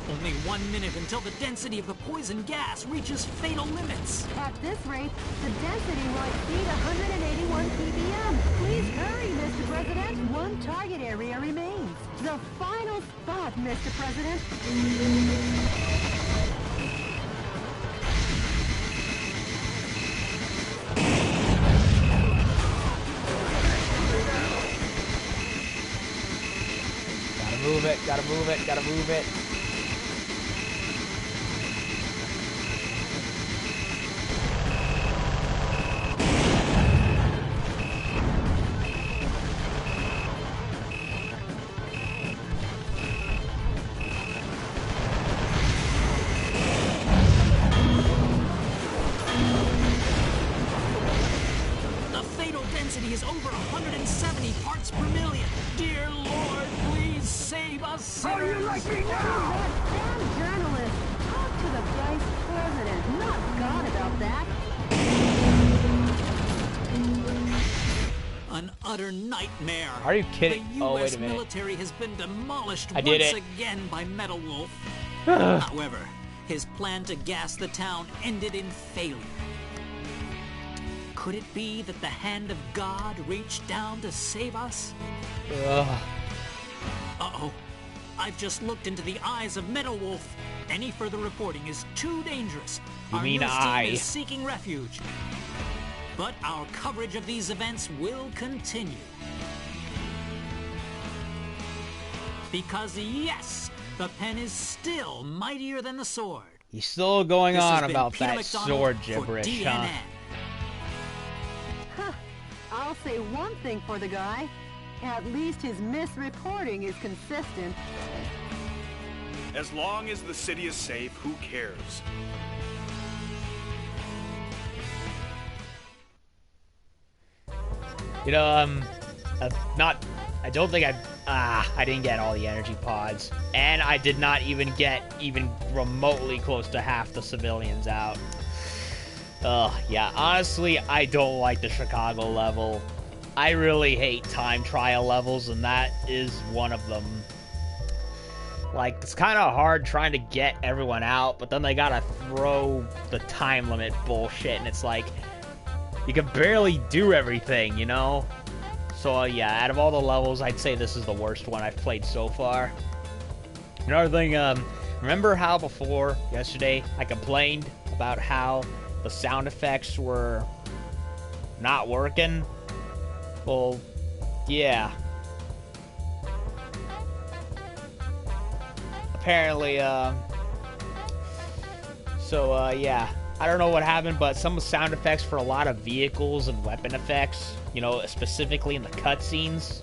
Only 1 minute until the density of the poison gas reaches fatal limits. At this rate, the density will exceed 181 ppm. Please hurry, Mr. President. One target area remains. The final spot, Mr. President. Gotta move it, gotta move it, gotta move it. The fatal density is over 170 parts per million. Dear Lord, please save us sinners. That damn journalist. Talk to the vice president, not God, about that. An utter nightmare. Are you kidding? The Oh, wait U.S. a minute. military has been demolished I did once it. again by Metal Wolf. However, his plan to gas the town ended in failure. Could it be that the hand of God reached down to save us? Ugh. Uh-oh. I've just looked into the eyes of Metal Wolf. Any further reporting is too dangerous. You Our mean news I? team is seeking refuge. But our coverage of these events will continue. Because yes, the pen is still mightier than the sword. He's still going This has on been about Peter that McDonald sword for gibberish, huh? DNN. Huh. I'll say one thing for the guy. At least his misreporting is consistent. As long as the city is safe, who cares? You know, I don't think I didn't get all the energy pods. And I did not even get even remotely close to half the civilians out. Yeah, honestly, I don't like the Chicago level. I really hate time trial levels, and that is one of them. Like, it's kind of hard trying to get everyone out, but then they gotta throw the time limit bullshit, and it's like, you can barely do everything, you know? So, yeah, out of all the levels, I'd say this is the worst one I've played so far. Another thing, remember how before, yesterday, I complained about how the sound effects were not working? Well, yeah. Apparently, yeah. I don't know what happened, but some sound effects for a lot of vehicles and weapon effects, you know, specifically in the cutscenes.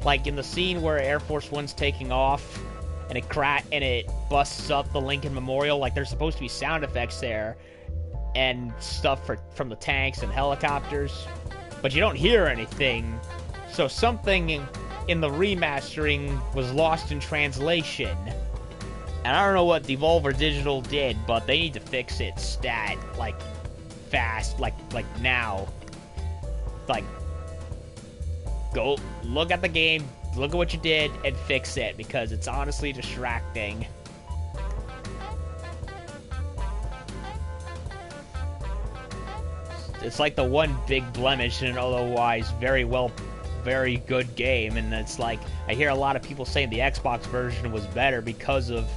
Like in the scene where Air Force One's taking off and it busts up the Lincoln Memorial, like there's supposed to be sound effects there and stuff from the tanks and helicopters, but you don't hear anything. So something in the remastering was lost in translation. And I don't know what Devolver Digital did, but they need to fix it like fast, like now. Like, go look at the game, look at what you did, and fix it, because it's honestly distracting. It's like the one big blemish in an otherwise very good game, and it's like, I hear a lot of people saying the Xbox version was better because of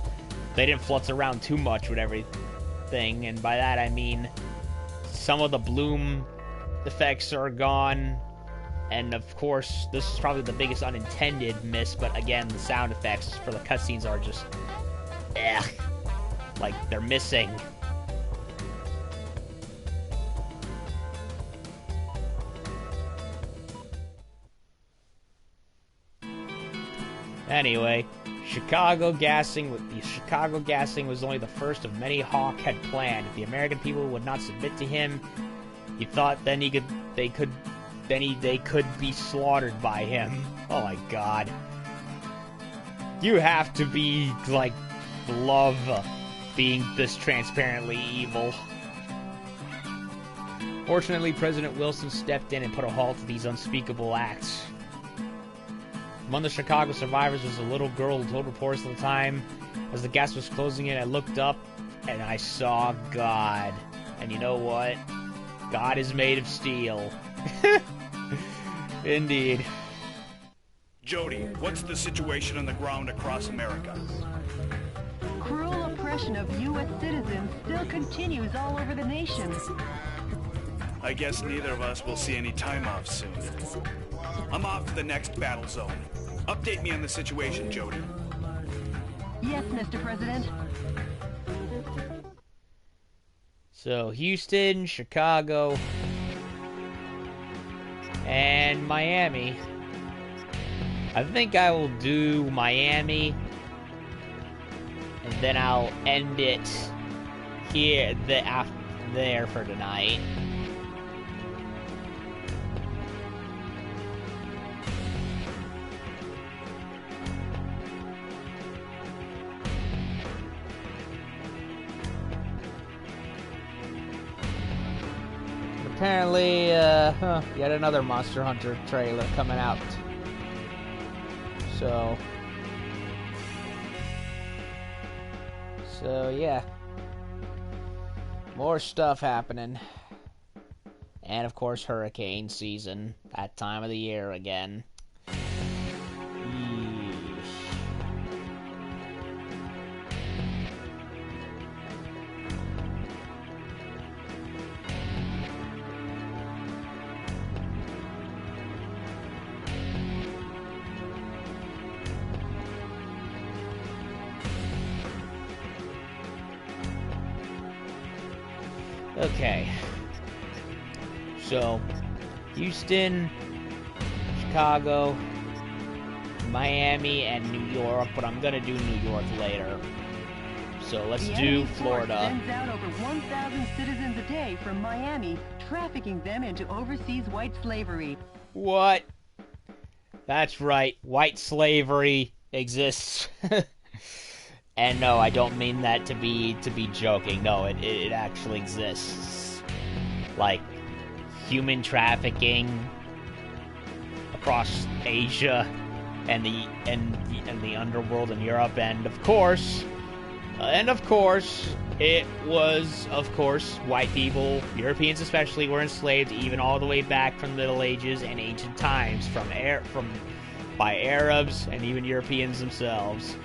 they didn't futz around too much with everything, and by that I mean some of the bloom effects are gone, and of course this is probably the biggest unintended miss, but again, the sound effects for the cutscenes are just like they're missing. Anyway, the Chicago gassing was only the first of many Hawk had planned. If the American people would not submit to him, he thought then they could be slaughtered by him. Oh my god. You have to be, like, love being this transparently evil. Fortunately, President Wilson stepped in and put a halt to these unspeakable acts. Among the Chicago survivors was a little girl who told reporters at the time, as the gas was closing in, I looked up and I saw God. And you know what? God is made of steel. Indeed. Jody, what's the situation on the ground across America? Cruel oppression of U.S. citizens still continues all over the nation. I guess neither of us will see any time off soon. I'm off to the next battle zone. Update me on the situation, Jody. Yes, Mr. President. So, Houston, Chicago, and Miami. I think I will do Miami, and then I'll end it here, there for tonight. Apparently, yet another Monster Hunter trailer coming out. So yeah. More stuff happening. And of course, hurricane season. That time of the year again. Yeesh. Okay. So, Houston, Chicago, Miami, and New York, but I'm gonna do New York later. So let's do Florida. The enemy force sends out over 1,000 citizens a day from Miami, trafficking them into overseas white slavery. What? That's right, white slavery exists. And no, I don't mean that to be joking. No, it actually exists. Like human trafficking across Asia and the underworld in Europe, and of course, it was, of course, white people, Europeans especially, were enslaved even all the way back from the Middle Ages and ancient times by Arabs and even Europeans themselves.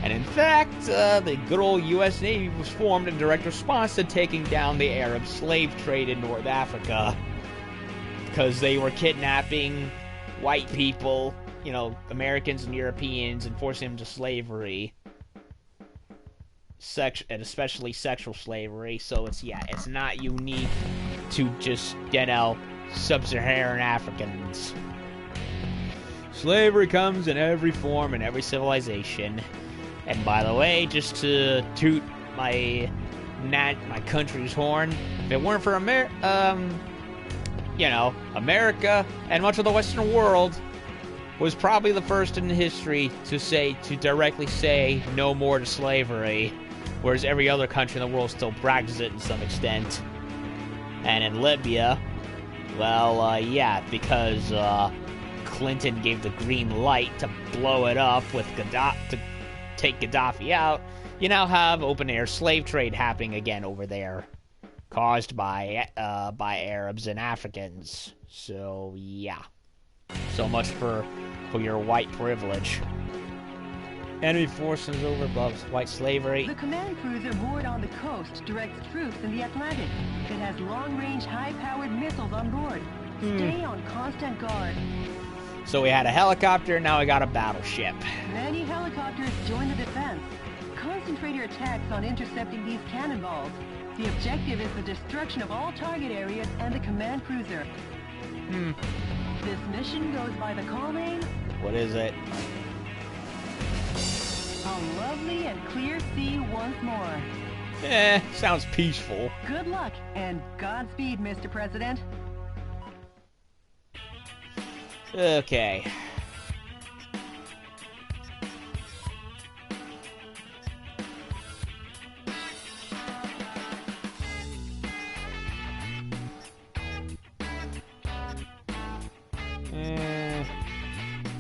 And in fact, the good old U.S. Navy was formed in direct response to taking down the Arab slave trade in North Africa, because they were kidnapping white people, you know, Americans and Europeans, and forcing them to slavery. And especially sexual slavery. So it's not unique to just, you know, sub-Saharan Africans. Slavery comes in every form in every civilization. And by the way, just to toot my country's horn, if it weren't for America and much of the Western world was probably the first in history to directly say no more to slavery, whereas every other country in the world still practices it to some extent. And in Libya, well, because Clinton gave the green light to blow it up with Gaddafi, to take Gaddafi out, you now have open-air slave trade happening again over there, caused by Arabs and Africans. So, yeah. So much for your white privilege. Enemy forces overloves white slavery. The command cruiser moored on the coast directs troops in the Atlantic. It has long-range, high-powered missiles on board. Stay on constant guard. So we had a helicopter, now we got a battleship. Many helicopters join the defense. Concentrate your attacks on intercepting these cannonballs. The objective is the destruction of all target areas and the command cruiser. This mission goes by the call name... What is it? A lovely and clear sea once more. Sounds peaceful. Good luck, and Godspeed, Mr. President. Okay.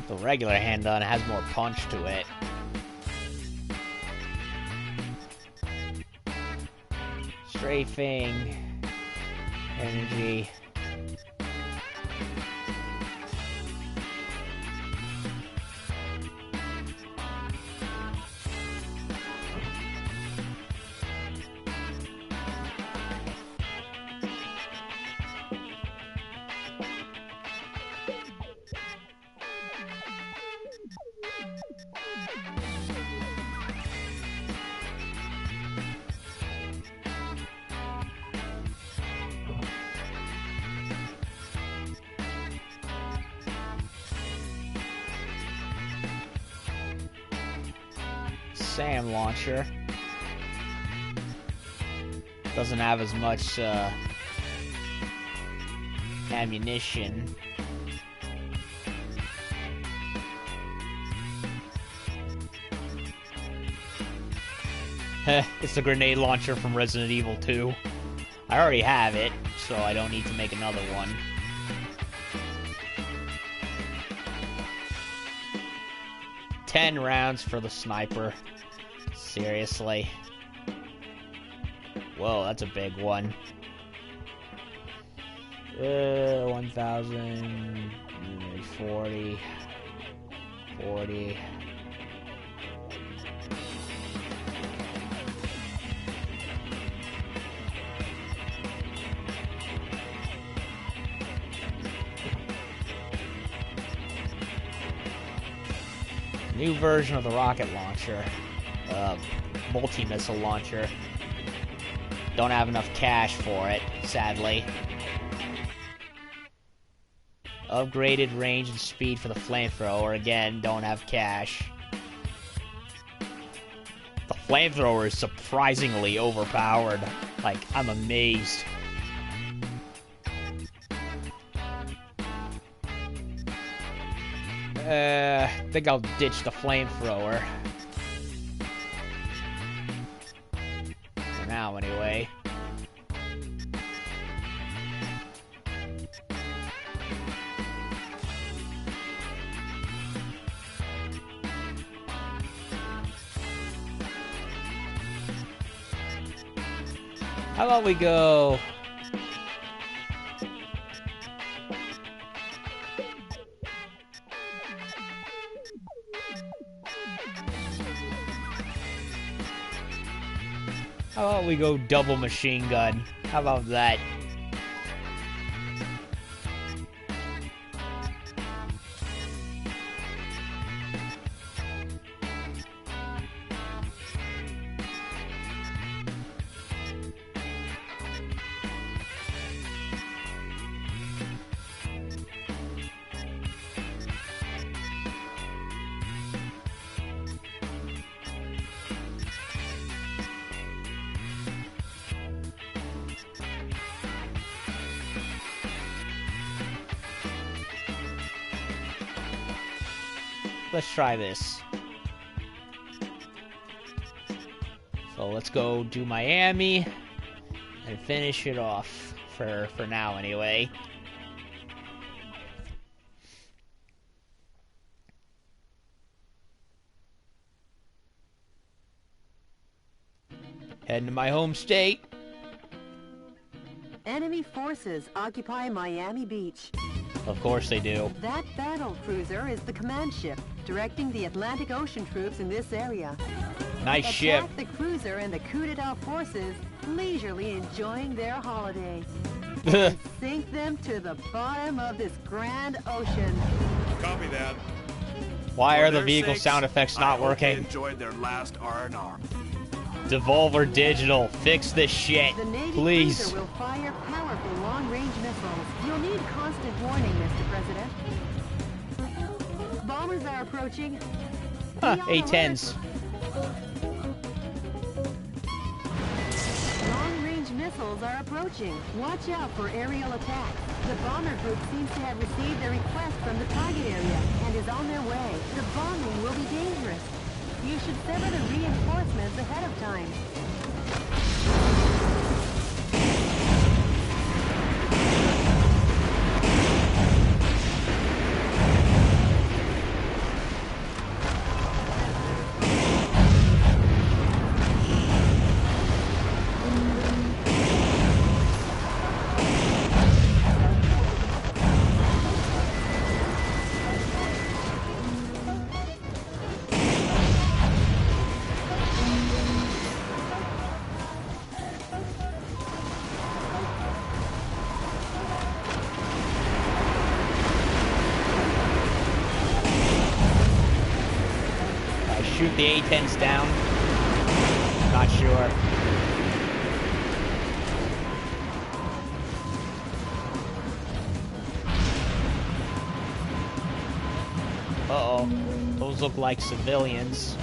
The regular handgun has more punch to it. Strafing. Energy. SAM launcher. Doesn't have as much ammunition. It's the grenade launcher from Resident Evil 2. I already have it, so I don't need to make another one. $10 rounds for the sniper. Seriously. Whoa, that's a big one. 1,000, 40, 40. New version of the rocket launcher. Multi-missile launcher. Don't have enough cash for it, sadly. Upgraded range and speed for the flamethrower. Again, don't have cash. The flamethrower is surprisingly overpowered. Like, I'm amazed. I think I'll ditch the flamethrower. For now, anyway. How about we go... How about we go double machine gun? How about that? Let's try this. So let's go do Miami and finish it off for now anyway. Heading to my home state. Enemy forces occupy Miami Beach. Of course they do. That battle cruiser is the command ship, directing the Atlantic Ocean troops in this area. Nice ship. Attack the cruiser and the coup d'etat forces, leisurely enjoying their holiday. Sink them to the bottom of this grand ocean. Copy that. Why For are the their vehicle sakes, sound effects I not hope they working? enjoyed their last R&R. Devolver Digital, fix this shit, The Navy please. cruiser will fire powerful long-range missiles. You'll need constant warning, Mr. President. Bombers are approaching. Huh, Be on A-10s. Long-range missiles are approaching. Watch out for aerial attacks. The bomber group seems to have received a request from the target area and is on their way. The bombing will be dangerous. You should sever the reinforcements ahead of time. Shoot the A-10s down. Not sure. Uh-oh. Those look like civilians.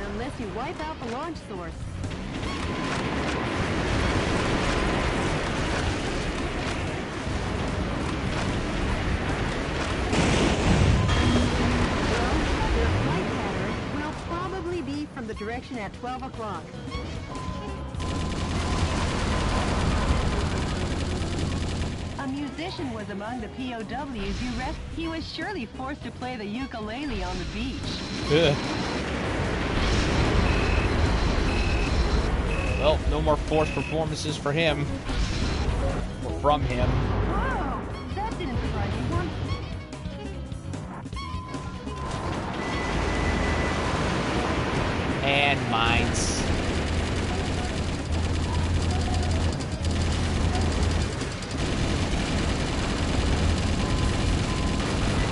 Unless you wipe out the launch source. Well, their flight pattern action at 12 o'clock. A musician was among the POWs who rescued. He was surely forced to play the ukulele on the beach. Ugh. Well, no more forced performances for him. Or from him. Whoa! That didn't surprise me one. And mines.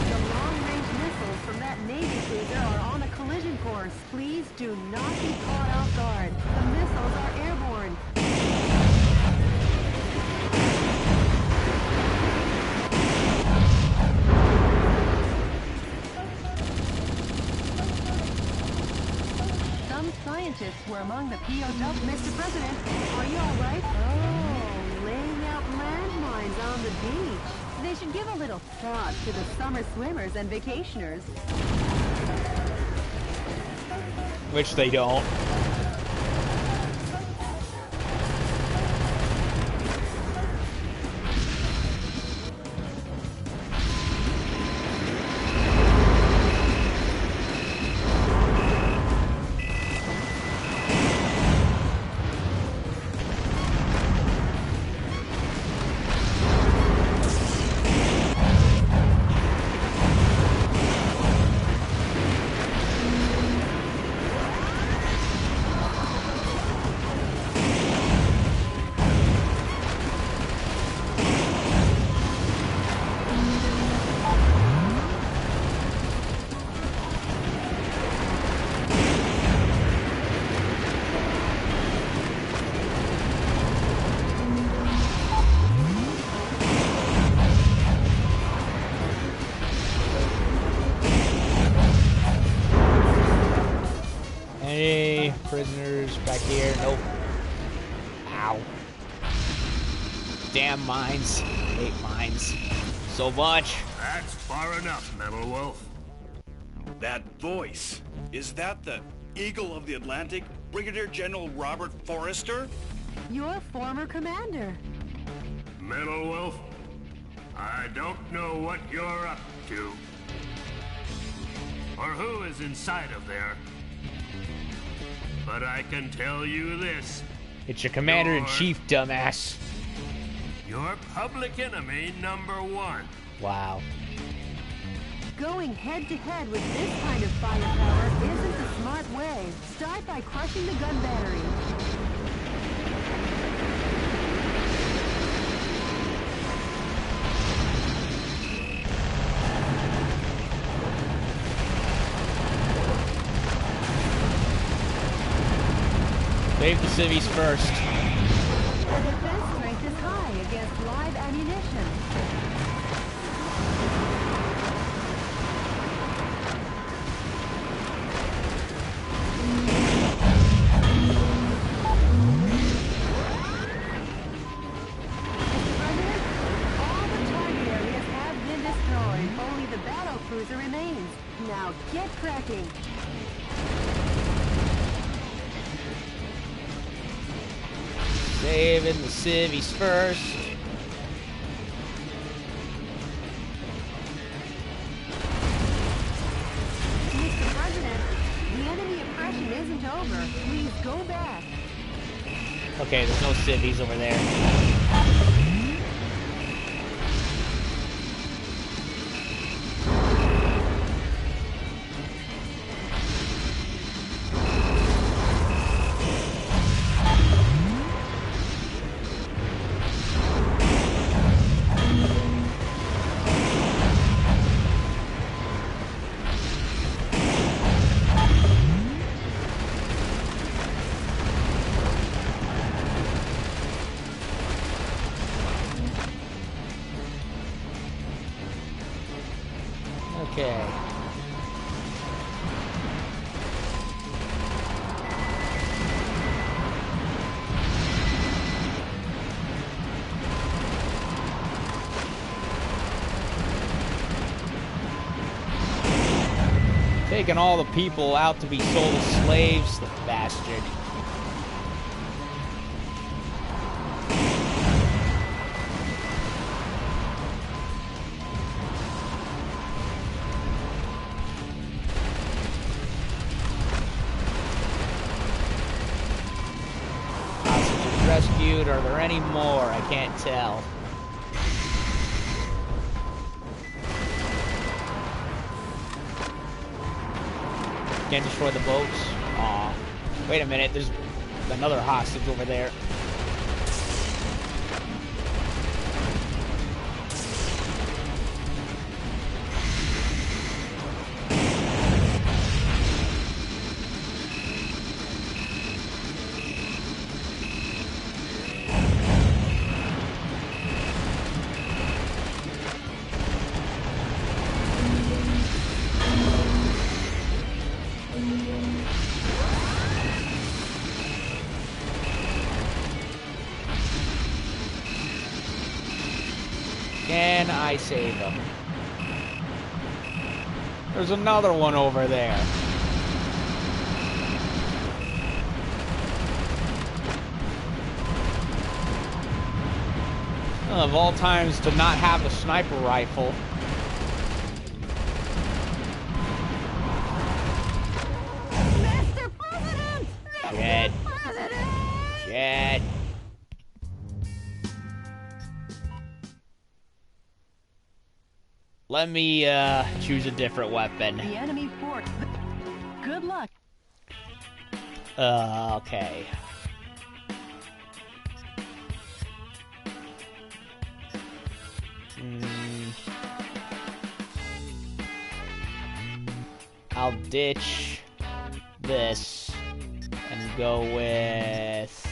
The long-range missiles from that Navy cruiser are on a collision course. Please do not be caught off guard. The missiles are airborne. Some scientists were among the POWs. Mr. President, are you all right? Oh, laying out landmines on the beach. They should give a little thought to the summer swimmers and vacationers. Which they don't. Any prisoners back here? Nope. Ow. Damn mines. Hate mines. So much. That's far enough, Metal Wolf. That voice. Is that the Eagle of the Atlantic, Brigadier General Robert Forrester? Your former commander. Metal Wolf, I don't know what you're up to. Or who is inside of there. But I can tell you this. It's your commander-in-chief, dumbass. You're public enemy #1. Wow. Going head-to-head with this kind of firepower isn't the smart way. Start by crushing the gun battery. Save the civvies first. The defense strength is high against live ammunition. Mr. President, all the target areas have been destroyed. Only the battle cruiser remains. Now get cracking. Saving the civvies first. Mr. President, the enemy oppression isn't over. Please go back. Okay, there's no civvies over there. Okay. Taking all the people out to be sold as slaves, the bastard. Hostages rescued. Are there any more? I can't tell. Can't destroy the boats. Aw. Wait a minute, there's another hostage over there. Can I save him? There's another one over there. Of all times to not have a sniper rifle. Mr. President! Shit. Mr. President! Shit. Let me choose a different weapon. The enemy fort. Good luck. Okay. I'll ditch this and go with...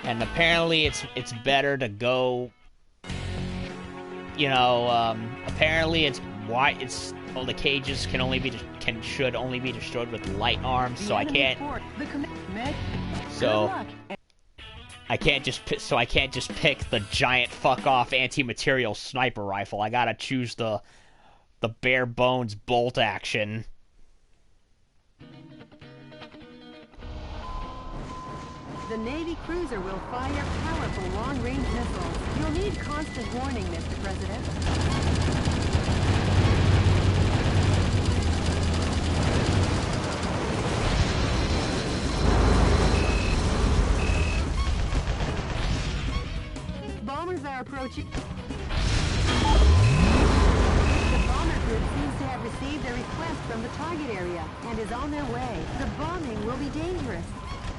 And apparently it's better to go, you know, apparently it's why it's the cages should only be destroyed with light arms, so I can't just pick the giant fuck off anti-material sniper rifle. I gotta choose the bare bones bolt action. The Navy cruiser will fire powerful long-range missiles. You'll need constant warning, Mr. President. Bombers are approaching. The bomber group seems to have received a request from the target area and is on their way. The bombing will be dangerous.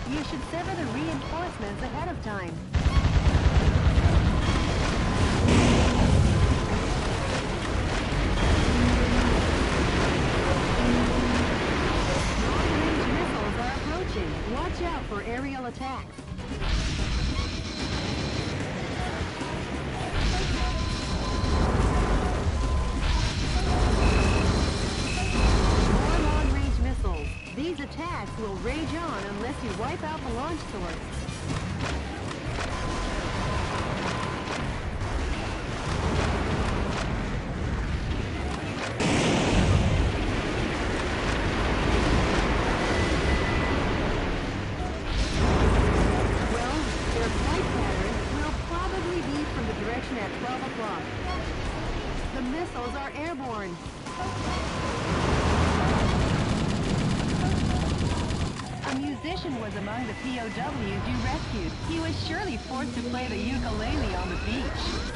You should sever the reinforcements ahead of time. Long-range missiles are approaching. Watch out for aerial attacks. More long-range missiles. These attacks will rage on unless you wipe out the launch source. Well, their flight pattern will probably be from the direction at 12 o'clock. The missiles are airborne. A musician was among the POWs you rescued. He was surely forced to play the ukulele on the beach.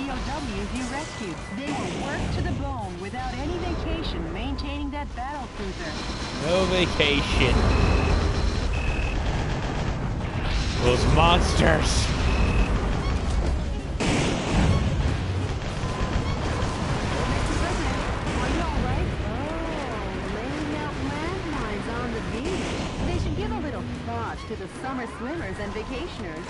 POWs you rescued. They were worked to the bone without any vacation maintaining that battle cruiser. No vacation. Those monsters. Mr. President, are you all right? Oh, laying out landmines on the beach. They should give a little thought to the summer swimmers and vacationers.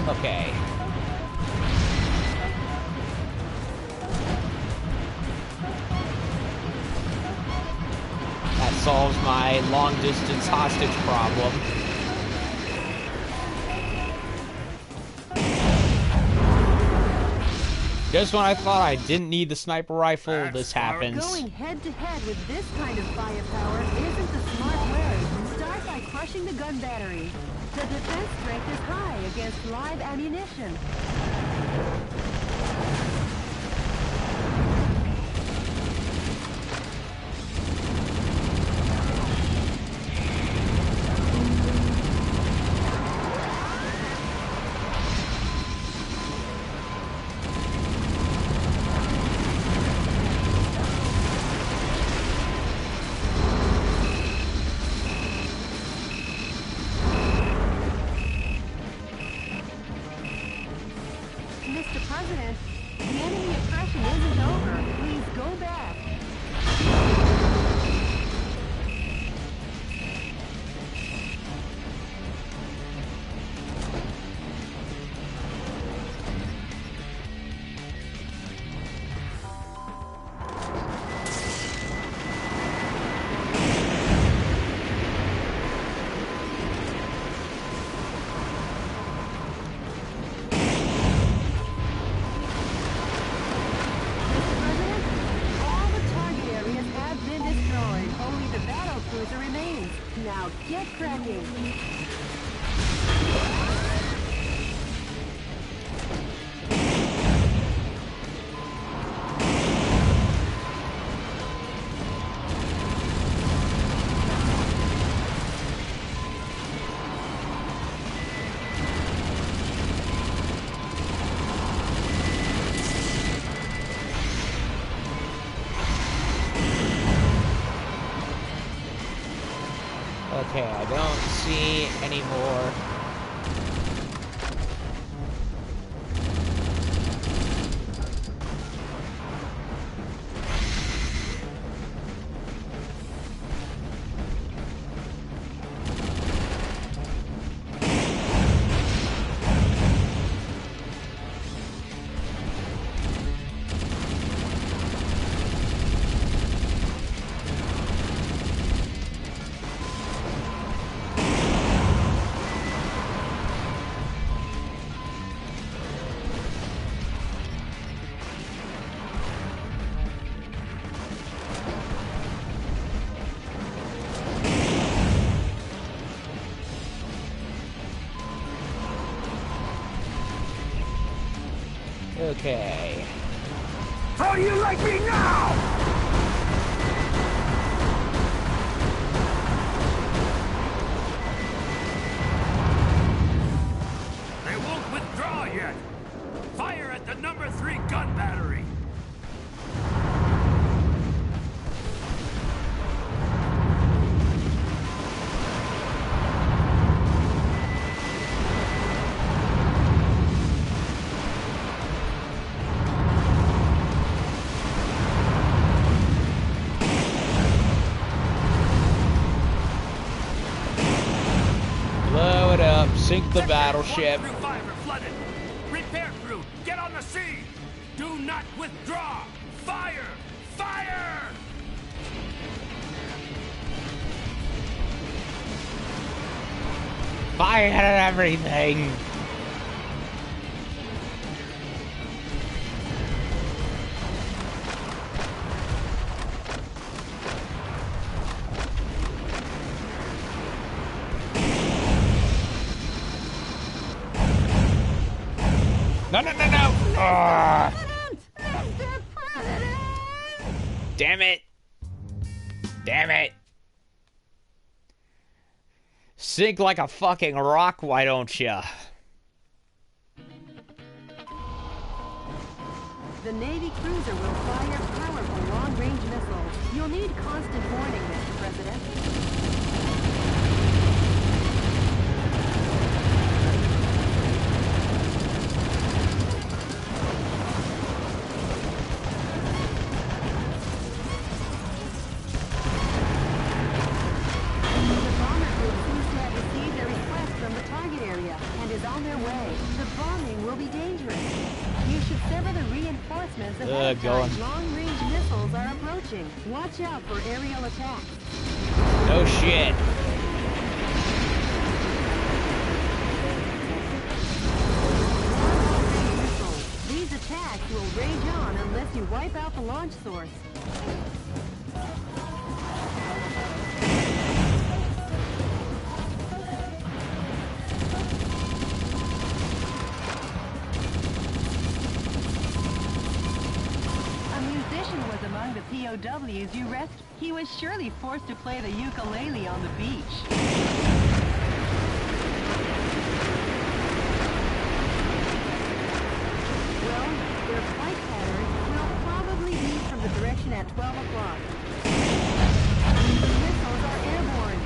Okay. That solves my long-distance hostage problem. Just when I thought I didn't need the sniper rifle, this happens. Going head-to-head with this kind of firepower isn't the smart way. Start by crushing the gun battery. The defense strength is high against live ammunition. Mr. President, the enemy oppression isn't over. Please go back. Now get cracking. Okay, I don't see any more. Okay. How do you like me now? They won't withdraw yet. Fire at the number 3 gun battery. Sink the battleship. Through five are flooded. Repair crew, get on the scene. Do not withdraw. Fire! Fire! Fire at everything. No, no, no, no! Mr. President! Damn it! Damn it! Sink like a fucking rock, why don't ya? The Navy cruiser will fire powerful long-range missiles. You'll need constant warning, Mr. President. The bomber group seems to have received a request from the target area and is on their way. The bombing will be dangerous. You should sever the reinforcements ahead of time. Long-range missiles are approaching. Watch out for aerial attacks. No shit. Long-range missiles. These attacks will rage on unless you wipe out the launch source. A musician was among the POWs you rescued. He was surely forced to play the ukulele on the beach. Well, their flight pattern will probably be from the direction at 12 o'clock. The missiles are airborne.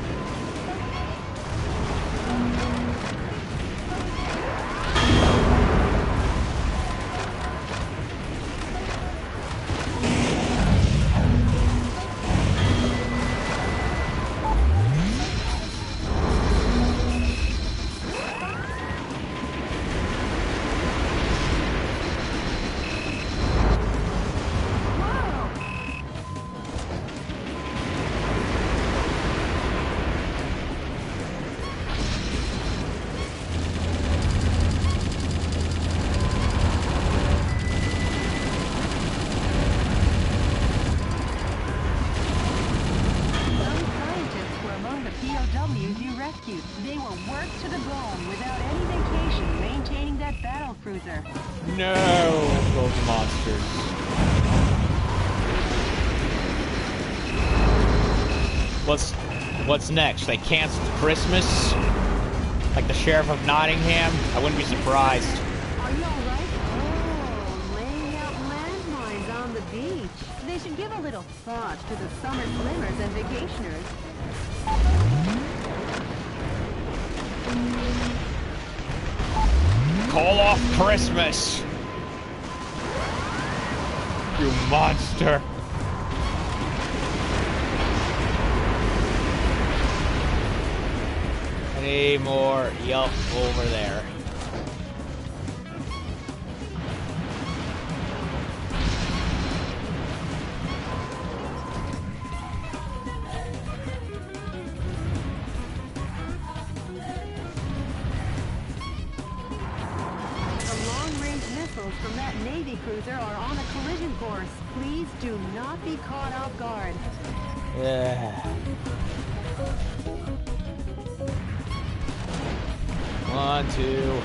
Some scientists were among the POWs you rescued. They were worked to the bone without any vacation maintaining that battle cruiser. No, those monsters. What's next? They canceled Christmas? Like the Sheriff of Nottingham? I wouldn't be surprised. Are you alright? Oh, laying out landmines on the beach. They should give a little thought to the summer swimmers and vacationers. Call off Christmas! You monster! Any more? Yup, over there. The long-range missiles from that Navy cruiser are on a collision course. Please do not be caught off guard. One, two.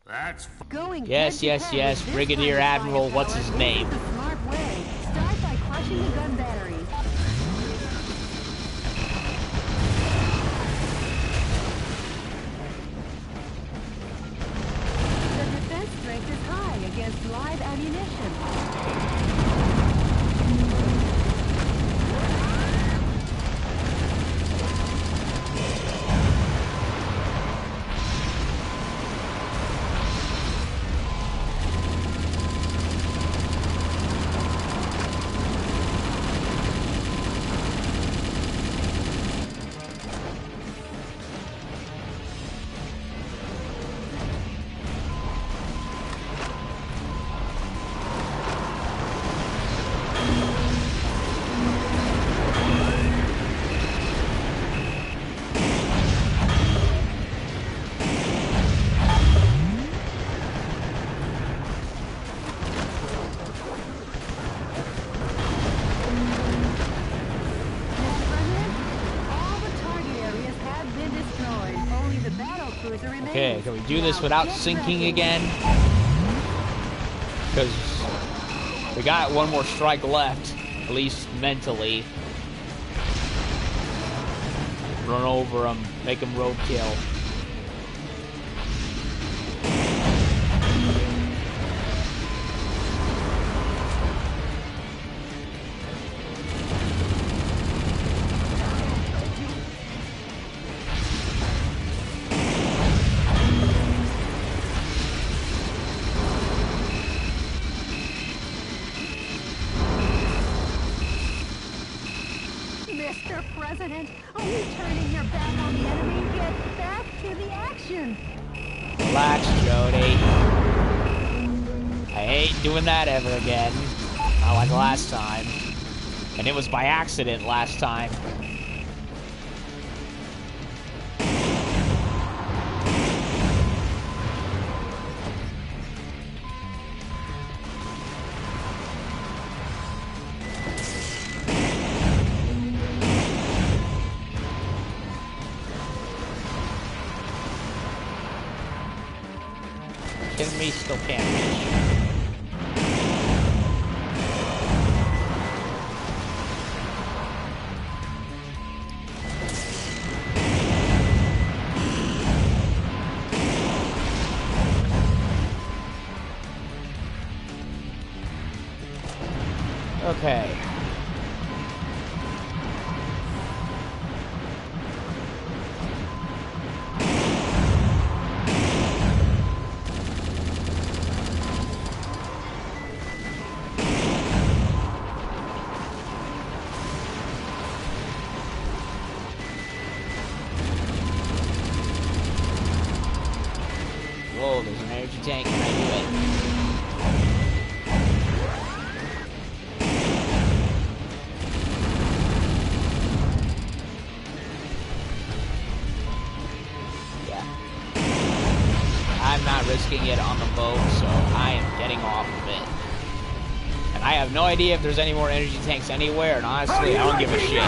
That's Going Yes, head to yes, head yes. with this Brigadier kind of Admiral, what's his firepower, name? this is the smart way. Start by crushing the gun batteries. The defense strength is high against live ammunition. cruiser remains. Okay, can we do this Now without get sinking ready. again? Because we got one more strike left, at least mentally. Run over them, make them roadkill. Mr. President, are you turning your back on the enemy? Get back to the action. Relax, Jody. I ain't doing that ever again. Not like last time. And it was by accident last time. Kidding me? Still can't reach. Okay. Whoa, there's an energy tank. Can I do it? Yeah. I'm not risking it on the boat, so I am getting off of it. And I have no idea if there's any more energy tanks anywhere, and honestly, I don't give a shit.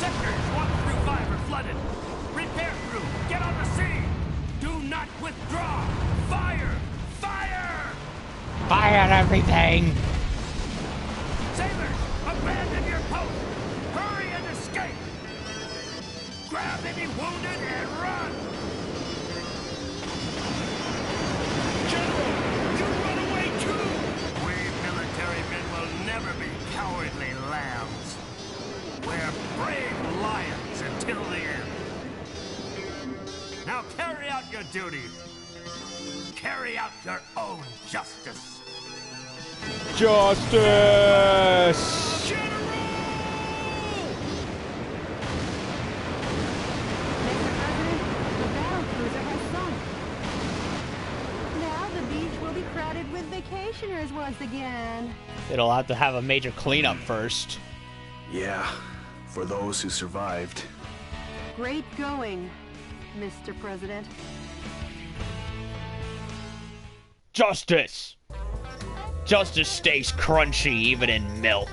Sectors 1 through 5 are flooded. Repair crew, get on the scene. Do not withdraw. Fire! Fire! Fire everything! Sailors, abandon your post. Hurry and escape. Grab any wounded and run. General, you run away too! We military men will never be cowardly lambs. We're brave lions until the end. Now carry out your duty. Carry out your own justice. Justice! Mr. President, the battle cruiser has sunk. Now the beach will be crowded with vacationers once again. It'll have to have a major cleanup first. Yeah, for those who survived. Great going, Mr. President. Justice! Justice stays crunchy even in milk.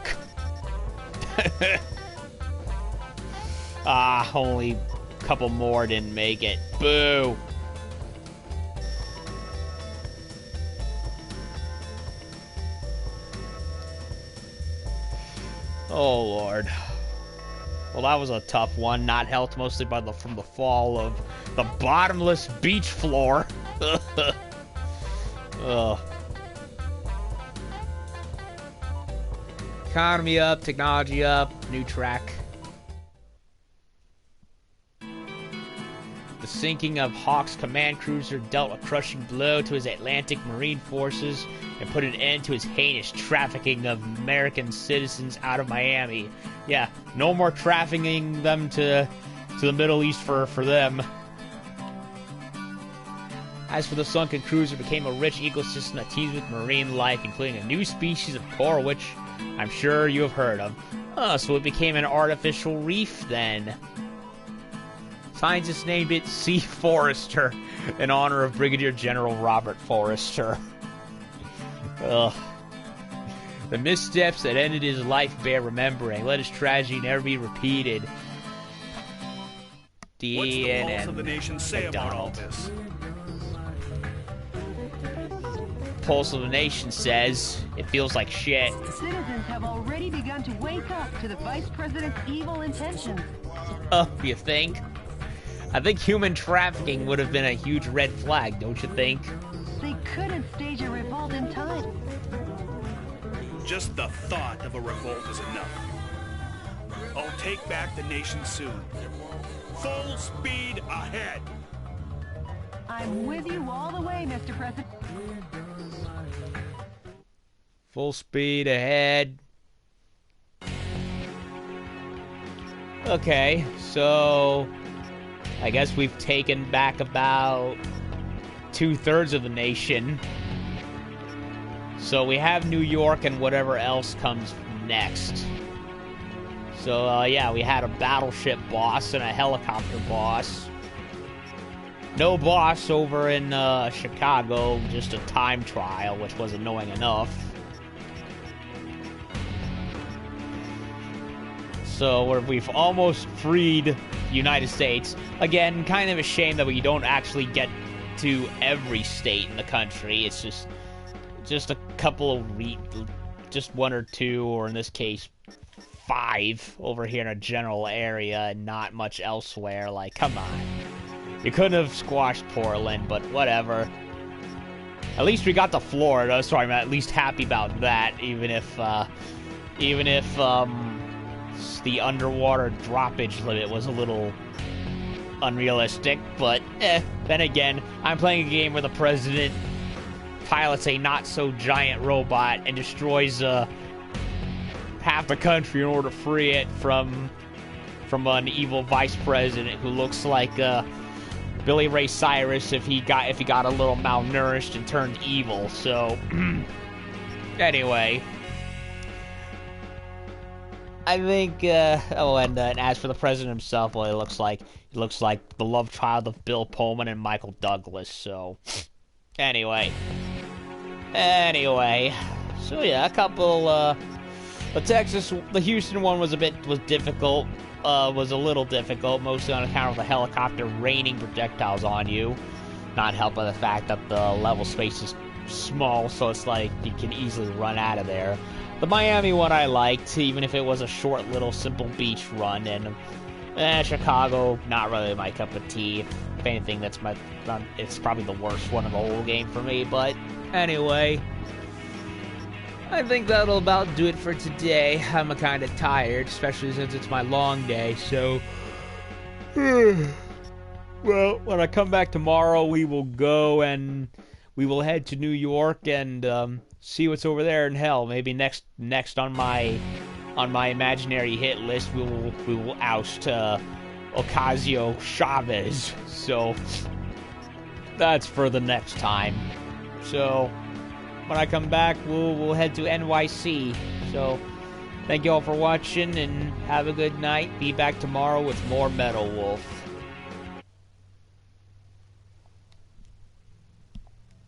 Ah, only a couple more didn't make it. Boo! Oh, Lord. Well, that was a tough one, not helped mostly by from the fall of the bottomless beach floor. Ugh. Economy up, technology up, new track. The sinking of Hawk's command cruiser dealt a crushing blow to his Atlantic Marine forces and put an end to his heinous trafficking of American citizens out of Miami. Yeah, no more trafficking them to the Middle East for them. As for the sunken cruiser, it became a rich ecosystem that teems with marine life, including a new species of coral, which I'm sure you have heard of. So it became an artificial reef then. Scientists named it Sea Forester in honor of Brigadier General Robert Forrester. Ugh. The missteps that ended his life bear remembering. Let his tragedy never be repeated. What's the pulse of the nation say about all this? Pulse of the Nation says it feels like shit. Citizens have already begun to wake up to the Vice President's evil intentions. You think? I think human trafficking would have been a huge red flag, don't you think? They couldn't stage a revolt in time. Just the thought of a revolt is enough. I'll take back the nation soon. Full speed ahead. I'm with you all the way, Mr. President. Full speed ahead. Okay, so I guess we've taken back about 2/3 of the nation. So we have New York and whatever else comes next. So, yeah, we had a battleship boss and a helicopter boss. No boss over in Chicago, just a time trial, which was annoying enough. So we've almost freed the United States. Again, kind of a shame that we don't actually get to every state in the country. It's just a couple of just one or two, or in this case 5 over here in a general area and not much elsewhere. Like, come on. You couldn't have squashed Portland, but whatever. At least we got to Florida, so I'm at least happy about that, even if the underwater droppage limit was a little unrealistic, but then again, I'm playing a game where the president pilots a not-so-giant robot and destroys half the country in order to free it from an evil vice president who looks like Billy Ray Cyrus if he got a little malnourished and turned evil. So anyway, I think and as for the president himself, well, he looks like the love child of Bill Pullman and Michael Douglas. So anyway, so yeah, a couple the Houston one was difficult. Was a little difficult, mostly on account of the helicopter raining projectiles on you. Not helped by the fact that the level space is small, so it's like you can easily run out of there. The Miami one I liked, even if it was a short little simple beach run, and Chicago, not really my cup of tea. If anything, it's probably the worst one of the whole game for me, but anyway, I think that'll about do it for today. I'm kind of tired, especially since it's my long day, so well, when I come back tomorrow, we will go and we will head to New York and see what's over there in hell. Maybe next on my imaginary hit list, we will oust Ocasio Chavez. So that's for the next time. So when I come back, we'll head to NYC. So thank you all for watching and have a good night. Be back tomorrow with more Metal Wolf.